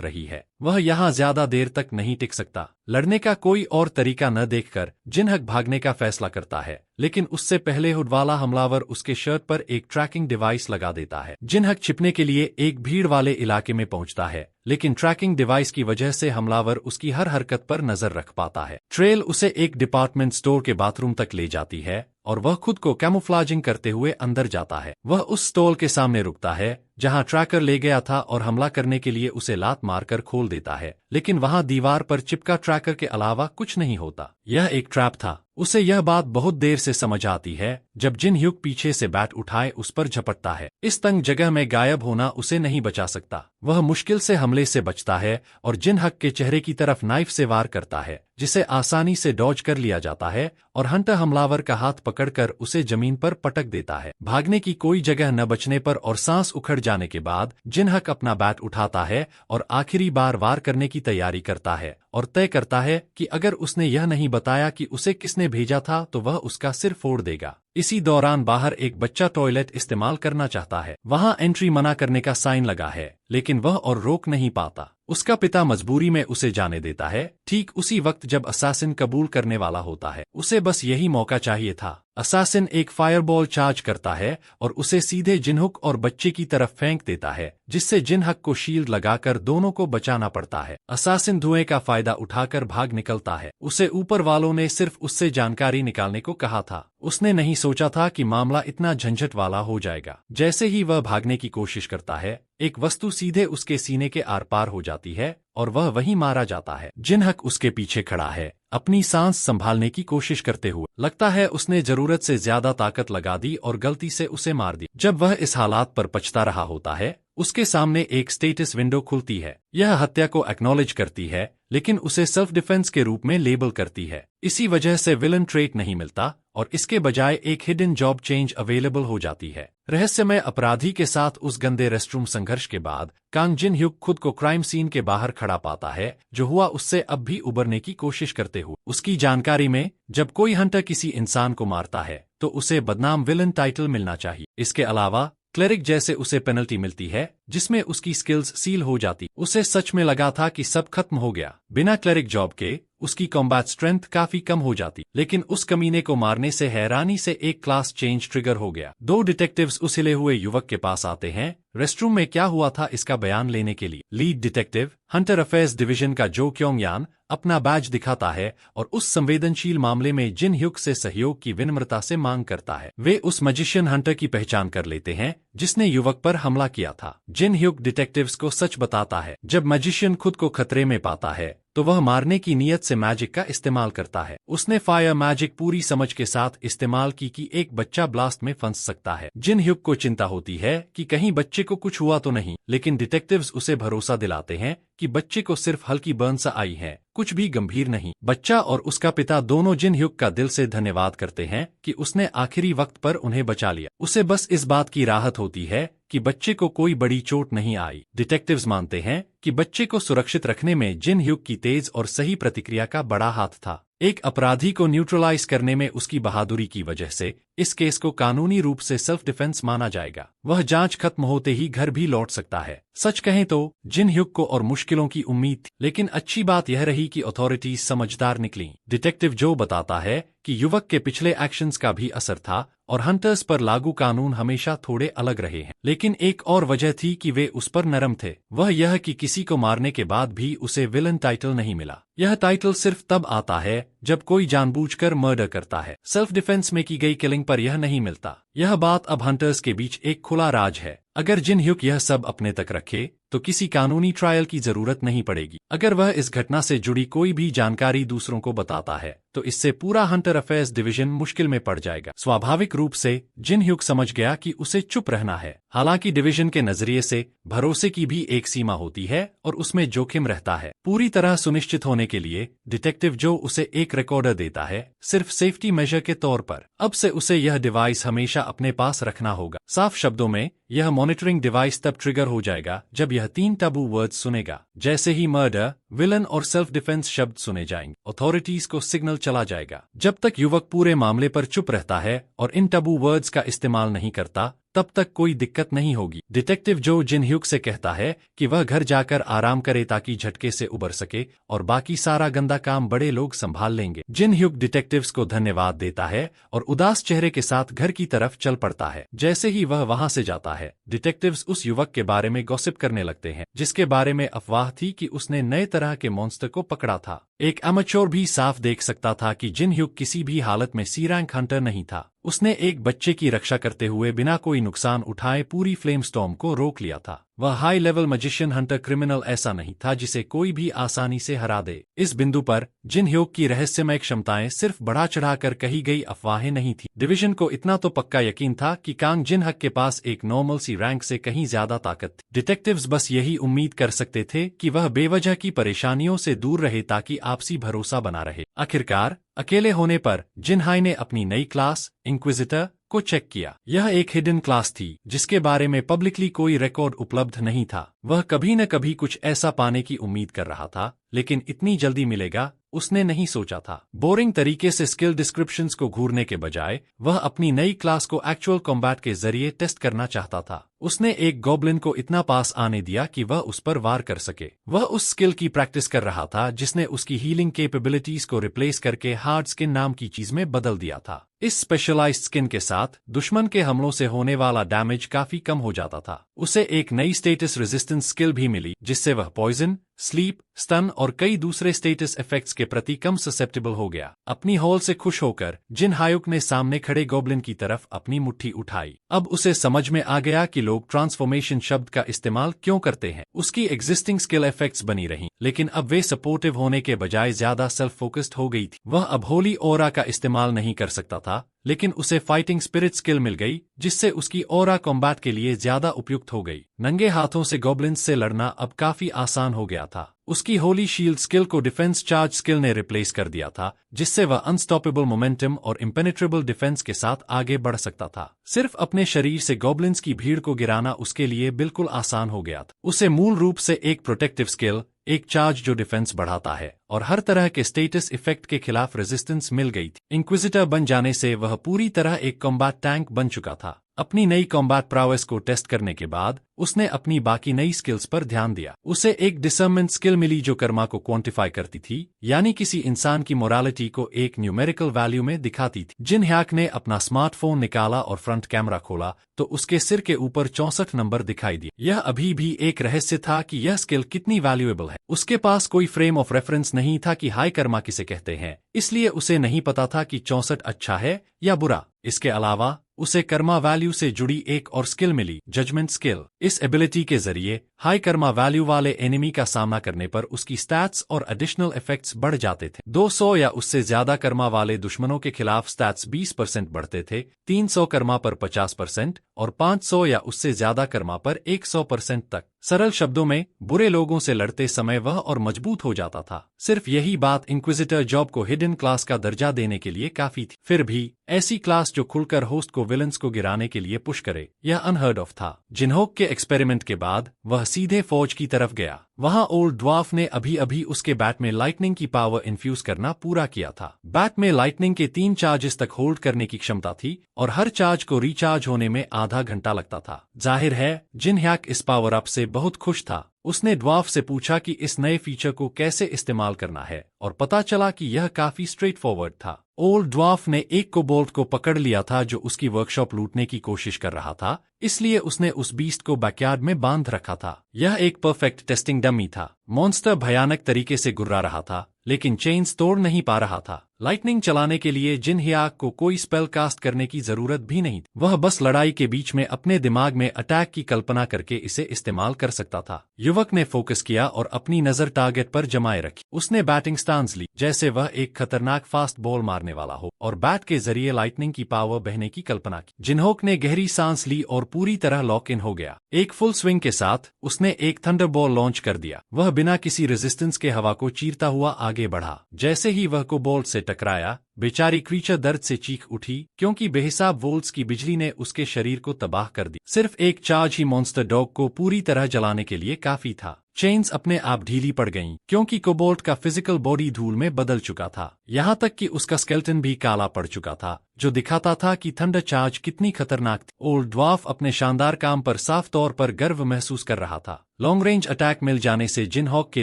रही है। वह यहाँ ज्यादा देर तक नहीं टिक सकता। लड़ने का कोई और तरीका न देखकर जिनहक भागने का फैसला करता है, लेकिन उससे पहले हुड वाला हमलावर उसके शर्ट पर एक ट्रैकिंग डिवाइस लगा देता है। जिनहक छिपने के लिए एक भीड़ वाले इलाके में पहुंचता है, लेकिन ट्रैकिंग डिवाइस की वजह से हमलावर उसकी हर हरकत पर नजर रख पाता है। ट्रेल उसे एक डिपार्टमेंट स्टोर के बाथरूम तक ले जाती है और वह खुद को कैमोफ्लाजिंग करते हुए अंदर जाता है। वह उस स्टॉल के सामने रुकता है जहां ट्रैकर ले गया था और हमला करने के लिए उसे लात मारकर खोल देता है, लेकिन वहां दीवार पर चिपका ट्रैकर के अलावा कुछ नहीं होता। यह एक ट्रैप था। उसे यह बात बहुत देर से समझ आती है जब जिनह्यूक पीछे से बैट उठाए उस पर झपटता है। इस तंग जगह में गायब होना उसे नहीं बचा सकता। वह मुश्किल से हमले से बचता है और जिनहक के चेहरे की तरफ नाइफ से वार करता है, जिसे आसानी से डॉज कर लिया जाता है और हंटर हमलावर का हाथ पकड़कर उसे जमीन पर पटक देता है। भागने की कोई जगह न बचने पर और सांस उखड़ जाने के बाद जिनहक अपना बैट उठाता है और आखिरी बार वार करने की तैयारी करता है और तय करता है कि अगर उसने यह नहीं बताया कि उसे किसने भेजा था तो वह उसका सिर फोड़ देगा। इसी दौरान बाहर एक बच्चा टॉयलेट इस्तेमाल करना चाहता है। वहां एंट्री मना करने का साइन लगा है, लेकिन वह और रोक नहीं पाता। उसका पिता मजबूरी में उसे जाने देता है, ठीक उसी वक्त जब असासिन कबूल करने वाला होता है। उसे बस यही मौका चाहिए था। असासिन एक फायरबॉल चार्ज करता है और उसे सीधे जिनहुक और बच्चे की तरफ फेंक देता है, जिससे जिनहक को शील्ड लगाकर दोनों को बचाना पड़ता है। असासिन धुएं का फायदा उठाकर भाग निकलता है। उसे ऊपर वालों ने सिर्फ उससे जानकारी निकालने को कहा था। उसने नहीं सोचा था कि मामला इतना झंझट वाला हो जाएगा। जैसे ही वह भागने की कोशिश करता है, एक वस्तु सीधे उसके सीने के आर पार हो जाती है और वह वहीं मारा जाता है। जिनहक उसके पीछे खड़ा है, अपनी सांस संभालने की कोशिश करते हुए। लगता है उसने जरूरत से ज्यादा ताकत लगा दी और गलती से उसे मार दी। जब वह इस हालात पर पछता रहा होता है, उसके सामने एक स्टेटस विंडो खुलती है। यह हत्या को एक्नॉलेज करती है, लेकिन उसे सेल्फ डिफेंस के रूप में लेबल करती है। इसी वजह से विलन ट्रेट नहीं मिलता और इसके बजाय एक हिडन जॉब चेंज अवेलेबल हो जाती है। रहस्यमय अपराधी के साथ उस गंदे रेस्टरूम संघर्ष के बाद कांग जिनह्यूक खुद को क्राइम सीन के बाहर खड़ा पाता है। जो हुआ उससे अब भी उबरने की कोशिश करते हुए उसकी जानकारी में जब कोई हंटर किसी इंसान को मारता है तो उसे बदनाम विलन टाइटल मिलना चाहिए। इसके अलावा क्लेरिक जैसे उसे पेनल्टी मिलती है जिसमें उसकी स्किल्स सील हो जाती। उसे सच में लगा था कि सब खत्म हो गया। बिना क्लरिक जॉब के उसकी कॉम्बैट स्ट्रेंथ काफी कम हो जाती, लेकिन उस कमीने को मारने से हैरानी से एक क्लास चेंज ट्रिगर हो गया। दो डिटेक्टिव्स उस हिले हुए युवक के पास आते हैं रेस्टरूम में क्या हुआ था इसका बयान लेने के लिए। Lead detective Hunter affairs division का जो क्योंग यान अपना बैज दिखाता है और उस संवेदनशील मामले में जिन ह्यूक से सहयोग की विनम्रता से मांग करता है। वे उस मजिशियन हंटर की पहचान कर लेते हैं जिसने युवक पर हमला किया था। जिन ह्यूक डिटेक्टिव्स को सच बताता है। जब मजिशियन खुद को खतरे में पाता है तो वह मारने की नीयत से मैजिक का इस्तेमाल करता है। उसने फायर मैजिक पूरी समझ के साथ इस्तेमाल की कि एक बच्चा ब्लास्ट में फंस सकता है। जिन ह्यूक को चिंता होती है कि कहीं बच्चे को कुछ हुआ तो नहीं, लेकिन डिटेक्टिव्स उसे भरोसा दिलाते हैं कि बच्चे को सिर्फ हल्की बर्न्स आई है, कुछ भी गंभीर नहीं। बच्चा और उसका पिता दोनों जिन ह्यूक का दिल से धन्यवाद करते हैं कि उसने आखिरी वक्त पर उन्हें बचा लिया। उसे बस इस बात की राहत होती है कि बच्चे को कोई बड़ी चोट नहीं आई। डिटेक्टिव्स मानते हैं कि बच्चे को सुरक्षित रखने में जिन ह्यूक की तेज और सही प्रतिक्रिया का बड़ा हाथ था। एक अपराधी को न्यूट्रलाइज करने में उसकी बहादुरी की वजह से इस केस को कानूनी रूप से सेल्फ डिफेंस माना जाएगा। वह जांच खत्म होते ही घर भी लौट सकता है। सच कहें तो जिन ह्यूक को और मुश्किलों की उम्मीद थी, लेकिन अच्छी बात यह रही कि अथॉरिटीज समझदार निकली। डिटेक्टिव जो बताता है कि युवक के पिछले एक्शंस का भी असर था और हंटर्स पर लागू कानून हमेशा थोड़े अलग रहे हैं, लेकिन एक और वजह थी कि वे उस पर नरम थे। वह यह कि किसी को मारने के बाद भी उसे विलन टाइटल नहीं मिला। यह टाइटल सिर्फ तब आता है जब कोई जानबूझकर मर्डर करता है। सेल्फ डिफेंस में की गई किलिंग पर यह नहीं मिलता। यह बात अब हंटर्स के बीच एक खुला राज है। अगर जिन ह्यूक यह सब अपने तक रखे तो किसी कानूनी ट्रायल की जरूरत नहीं पड़ेगी। अगर वह इस घटना से जुड़ी कोई भी जानकारी दूसरों को बताता है तो इससे पूरा हंटर अफेयर्स डिवीजन मुश्किल में पड़ जाएगा। स्वाभाविक रूप से जिन ह्यूक समझ गया कि उसे चुप रहना है। हालांकि डिवीजन के नजरिए से भरोसे की भी एक सीमा होती है और उसमें जोखिम रहता है। पूरी तरह सुनिश्चित होने के लिए डिटेक्टिव जो उसे एक रिकॉर्डर देता है सिर्फ सेफ्टी मेजर के तौर पर। अब से उसे यह डिवाइस हमेशा अपने पास रखना होगा। साफ शब्दों में यह मॉनिटरिंग डिवाइस तब ट्रिगर हो जाएगा जब यह 3 टैबू वर्ड्स सुनेगा। जैसे ही मर्डर, विलन और सेल्फ डिफेंस शब्द सुने जाएंगे, अथॉरिटीज को सिग्नल चला जाएगा। जब तक युवक पूरे मामले पर चुप रहता है और इन टैबू वर्ड्स का इस्तेमाल नहीं करता तब तक कोई दिक्कत नहीं होगी। डिटेक्टिव जो जिन ह्यूक से कहता है कि वह घर जाकर आराम करे ताकि झटके से उबर सके और बाकी सारा गंदा काम बड़े लोग संभाल लेंगे। जिन ह्यूक डिटेक्टिव्स को धन्यवाद देता है और उदास चेहरे के साथ घर की तरफ चल पड़ता है। जैसे ही वह वहां से जाता है, डिटेक्टिव्स उस युवक के बारे में गॉसिप करने लगते हैं जिसके बारे में अफवाह थी कि उसने नए तरह के मॉन्स्टर को पकड़ा था। एक अमेच्योर भी साफ देख सकता था कि जिन ह्यूक किसी भी हालत में सी रैंक हंटर नहीं था। उसने एक बच्चे की रक्षा करते हुए बिना कोई नुकसान उठाए पूरी फ्लेम स्टॉर्म को रोक लिया था। वह high level magician Hunter criminal ऐसा नहीं था जिसे कोई भी आसानी से हरा दे। इस बिंदु पर जिन ह्यूक की रहस्यमय क्षमताएं सिर्फ बढ़ा चढ़ाकर कही गई अफवाहें नहीं थी। डिवीजन को इतना तो पक्का यकीन था कि कांग जिन हक के पास एक नॉर्मल सी रैंक से कहीं ज्यादा ताकत थी। डिटेक्टिव्स बस यही उम्मीद कर सकते थे कि वह बेवजह की परेशानियों से दूर रहे ताकि आपसी भरोसा बना रहे। आखिरकार अकेले होने पर जिन हाई ने अपनी नई क्लास इंक्विजिटर को चेक किया। यह एक हिडन क्लास थी जिसके बारे में पब्लिकली कोई रिकॉर्ड उपलब्ध नहीं था। वह कभी न कभी कुछ ऐसा पाने की उम्मीद कर रहा था, लेकिन इतनी जल्दी मिलेगा उसने नहीं सोचा था। बोरिंग तरीके से स्किल डिस्क्रिप्शंस को घूरने के बजाय वह अपनी नई क्लास को एक्चुअल कॉम्बैट के जरिए टेस्ट करना चाहता था। उसने एक गॉब्लिन को इतना पास आने दिया कि वह उस पर वार कर सके। वह उस स्किल की प्रैक्टिस कर रहा था जिसने उसकी हीलिंग कैपेबिलिटीज को रिप्लेस करके हार्ड स्किन नाम की चीज में बदल दिया था। इस स्पेशलाइज्ड स्किन के साथ दुश्मन के हमलों से होने वाला डैमेज काफी कम हो जाता था। उसे एक नई स्टेटस रेजिस्टेंस स्किल भी मिली जिससे वह पॉइजन, स्लीप, स्टन और कई दूसरे स्टेटस इफेक्ट्स के प्रति कम ससेप्टेबल हो गया। अपनी हॉल से खुश होकर जिन हायुक ने सामने खड़े गॉब्लिन की तरफ अपनी मुट्ठी उठाई। अब उसे समझ में आ गया कि लोग ट्रांसफॉर्मेशन शब्द का इस्तेमाल क्यों करते हैं। उसकी एग्जिस्टिंग स्किल इफेक्ट्स बनी रहीं, लेकिन अब वे सपोर्टिव होने के बजाय ज्यादा सेल्फ फोकस्ड हो गई थी। वह अब होली ऑरा का इस्तेमाल नहीं कर सकता था, लेकिन उसे फाइटिंग स्पिरिट स्किल मिल गई जिससे उसकी ऑरा कॉम्बैट के लिए ज्यादा उपयुक्त हो गई। नंगे हाथों से गॉब्लिन्स से लड़ना अब काफी आसान हो गया था। उसकी होली शील्ड स्किल को डिफेंस चार्ज स्किल ने रिप्लेस कर दिया था जिससे वह अनस्टॉपेबल मोमेंटम और इम्पेनेट्रेबल डिफेंस के साथ आगे बढ़ सकता था। सिर्फ अपने शरीर से गॉब्लिन्स की भीड़ को गिराना उसके लिए बिल्कुल आसान हो गया था। उसे मूल रूप से एक प्रोटेक्टिव स्किल, एक चार्ज जो डिफेंस बढ़ाता है और हर तरह के स्टेटस इफेक्ट के खिलाफ रेजिस्टेंस मिल गई थी। इंक्विजिटर बन जाने से वह पूरी तरह एक कॉम्बैट टैंक बन चुका था। अपनी नई कॉम्बैट प्रावेस को टेस्ट करने के बाद उसने अपनी बाकी नई स्किल्स पर ध्यान दिया। उसे एक डिसर्नमेंट स्किल मिली जो कर्मा को क्वांटिफाई करती थी, यानी किसी इंसान की मोरालिटी को एक न्यूमेरिकल वैल्यू में दिखाती थी। जिन ह्याक ने अपना स्मार्टफोन निकाला और फ्रंट कैमरा खोला तो उसके सिर के ऊपर 64 नंबर दिखाई दिए। यह अभी भी एक रहस्य था कि यह स्किल कितनी वैल्यूएबल है। उसके पास कोई फ्रेम ऑफ रेफरेंस नहीं था कि हाई कर्मा किसे कहते हैं, इसलिए उसे नहीं पता था कि 64 अच्छा है या बुरा। इसके अलावा उसे कर्मा वैल्यू से जुड़ी एक और स्किल मिली, जजमेंट स्किल। इस एबिलिटी के जरिए हाई कर्मा वैल्यू वाले एनिमी का सामना करने पर उसकी स्टैट्स और एडिशनल इफेक्ट्स बढ़ जाते थे। 200 या उससे ज्यादा कर्मा वाले दुश्मनों के खिलाफ स्टैट्स 20% बढ़ते थे, 300 कर्मा पर 50% और 500 या उससे ज्यादा कर्मा पर 100% तक। सरल शब्दों में, बुरे लोगों से लड़ते समय वह और मजबूत हो जाता था। सिर्फ यही बात इंक्विजिटर जॉब को हिडन क्लास का दर्जा देने के लिए काफी थी। फिर भी ऐसी क्लास जो खुलकर होस्ट को विलन्स को गिराने के लिए पुश करे, यह अनहर्ड ऑफ था। जिनहोक के एक्सपेरिमेंट के बाद वह सीधे फौज की तरफ गया। वहां ओल्ड ड्वार्फ ने अभी अभी उसके बैट में लाइटनिंग की पावर इन्फ्यूज करना पूरा किया था। बैट में लाइटनिंग के 3 चार्जेस तक होल्ड करने की क्षमता थी और हर चार्ज को रिचार्ज होने में आधा घंटा लगता था। जाहिर है जिन ह्याक इस पावर अप से बहुत खुश था। उसने ड्वार्फ से पूछा कि इस नए फीचर को कैसे इस्तेमाल करना है और पता चला कि यह काफी स्ट्रेट फॉरवर्ड था। ओल्ड ड्वार्फ ने एक कोबोल्ट को पकड़ लिया था जो उसकी वर्कशॉप लूटने की कोशिश कर रहा था, इसलिए उसने उस बीस्ट को बैकयार्ड में बांध रखा था। यह एक परफेक्ट टेस्टिंग डमी था। मॉन्स्टर भयानक तरीके से गुर्रा रहा था, लेकिन चेन्स तोड़ नहीं पा रहा था। लाइटनिंग चलाने के लिए जिन ह्याक को कोई स्पेल कास्ट करने की जरूरत भी नहीं, वह बस लड़ाई के बीच में अपने दिमाग में अटैक की कल्पना करके इसे इस्तेमाल कर सकता था। युवक ने फोकस किया और अपनी नजर टारगेट पर जमाए रखी। उसने बैटिंग स्टांस ली जैसे वह एक खतरनाक फास्ट बॉल मारने वाला हो और बैट के जरिए लाइटनिंग की पावर बहने की कल्पना की। जिनहोक ने गहरी सांस ली और पूरी तरह लॉक इन हो गया। एक फुल स्विंग के साथ उसने एक थंडर बॉल लॉन्च कर दिया। वह बिना किसी रेजिस्टेंस के हवा को चीरता हुआ आगे बढ़ा। जैसे ही वह को बॉल से टकराया, बेचारी क्रीचर दर्द से चीख उठी क्योंकि बेहिसाब वोल्ट्स की बिजली ने उसके शरीर को तबाह कर दी। सिर्फ एक चार्ज ही मॉन्स्टर डॉग को पूरी तरह जलाने के लिए काफी था। चेन्स अपने आप ढीली पड़ गईं क्योंकि कोबोल्ट का फिजिकल बॉडी धूल में बदल चुका था। यहाँ तक कि उसका स्केलेटन भी काला पड़ चुका था, जो दिखाता था कि थंडर चार्ज कितनी खतरनाक थी। ओल्ड ड्वार्फ अपने शानदार काम पर साफ तौर पर गर्व महसूस कर रहा था। लॉन्ग रेंज अटैक मिल जाने से जिनहॉक के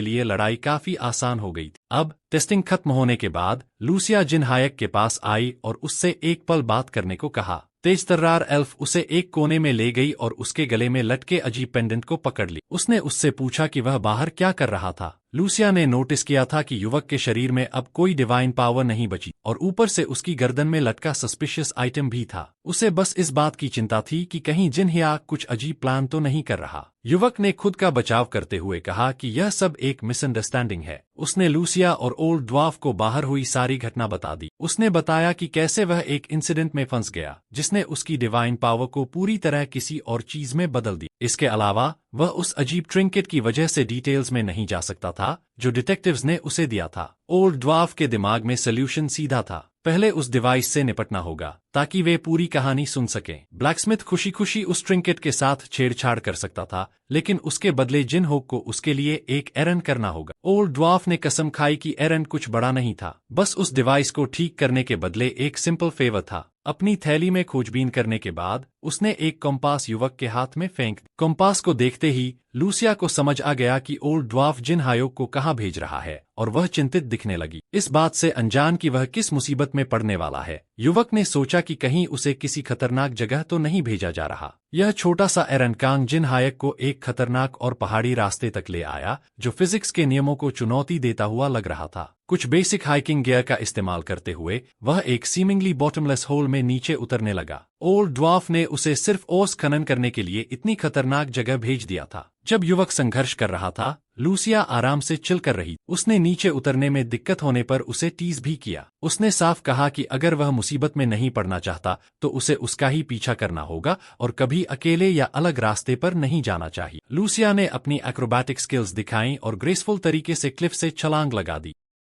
लिए लड़ाई काफी आसान हो गई थी। अब टेस्टिंग खत्म होने के बाद लूसिया जिनहायक के पास आई और उससे एक पल बात करने को कहा। तेज तर्रार एल्फ उसे एक कोने में ले गई और उसके गले में लटके अजीब पेंडेंट को पकड़ ली। उसने उससे पूछा कि वह बाहर क्या कर रहा था। लूसिया ने नोटिस किया था कि युवक के शरीर में अब कोई डिवाइन पावर नहीं बची और ऊपर से उसकी गर्दन में लटका सस्पिशियस आइटम भी था। उसे बस इस बात की चिंता थी कि कहीं जिनह्याक कुछ अजीब प्लान तो नहीं कर रहा। युवक ने खुद का बचाव करते हुए कहा कि यह सब एक मिसअंडरस्टैंडिंग है। उसने लूसिया और ओल्ड ड्वार्फ को बाहर हुई सारी घटना बता दी। उसने बताया कि कैसे वह एक इंसिडेंट में फंस गया जिसने उसकी डिवाइन पावर को पूरी तरह किसी और चीज में बदल दी। इसके अलावा वह उस अजीब ट्रिंकेट की वजह से डिटेल्स में नहीं जा सकता था जो डिटेक्टिव्स ने उसे दिया था। ओल्ड ड्वार्फ के दिमाग में सॉल्यूशन सीधा था, पहले उस डिवाइस से निपटना होगा ताकि वे पूरी कहानी सुन सकें। ब्लैकस्मिथ खुशी खुशी उस ट्रिंकेट के साथ छेड़छाड़ कर सकता था, लेकिन उसके बदले जिनहोक को उसके लिए एक एरंड करना होगा। ओल्ड ड्वार्फ ने कसम खाई कि एरंड कुछ बड़ा नहीं था, बस उस डिवाइस को ठीक करने के बदले एक सिंपल फेवर था। अपनी थैली में खोजबीन करने के बाद उसने एक कंपास युवक के हाथ में फेंक दी। कंपास को देखते ही लूसिया को समझ आ गया कि ओल्ड ड्वार्फ जिनहायोग को कहाँ भेज रहा है और वह चिंतित दिखने लगी, इस बात से अनजान कि वह किस मुसीबत में पड़ने वाला है। युवक ने सोचा कि कहीं उसे किसी खतरनाक जगह तो नहीं भेजा जा रहा। यह छोटा सा एरनकांग जिनहायक को एक खतरनाक और पहाड़ी रास्ते तक ले आया जो फिजिक्स के नियमों को चुनौती देता हुआ लग रहा था। कुछ बेसिक हाइकिंग गियर का इस्तेमाल करते हुए वह एक सीमिंगली बॉटमलेस होल में नीचे उतरने लगा। ओल्ड ड्वार्फ ने उसे सिर्फ ओस खनन करने के लिए इतनी खतरनाक जगह भेज दिया था। जब युवक संघर्ष कर रहा था, लूसिया आराम से चिल कर रही। उसने नीचे उतरने में दिक्कत होने पर उसे टीज भी किया। उसने साफ कहा कि अगर वह मुसीबत में नहीं पड़ना चाहता तो उसे उसका ही पीछा करना होगा और कभी अकेले या अलग रास्ते पर नहीं जाना चाहिए। लूसिया ने अपनी एक्रोबैटिक स्किल्स दिखाई और ग्रेसफुल तरीके से क्लिफ से छलांग लगा दी।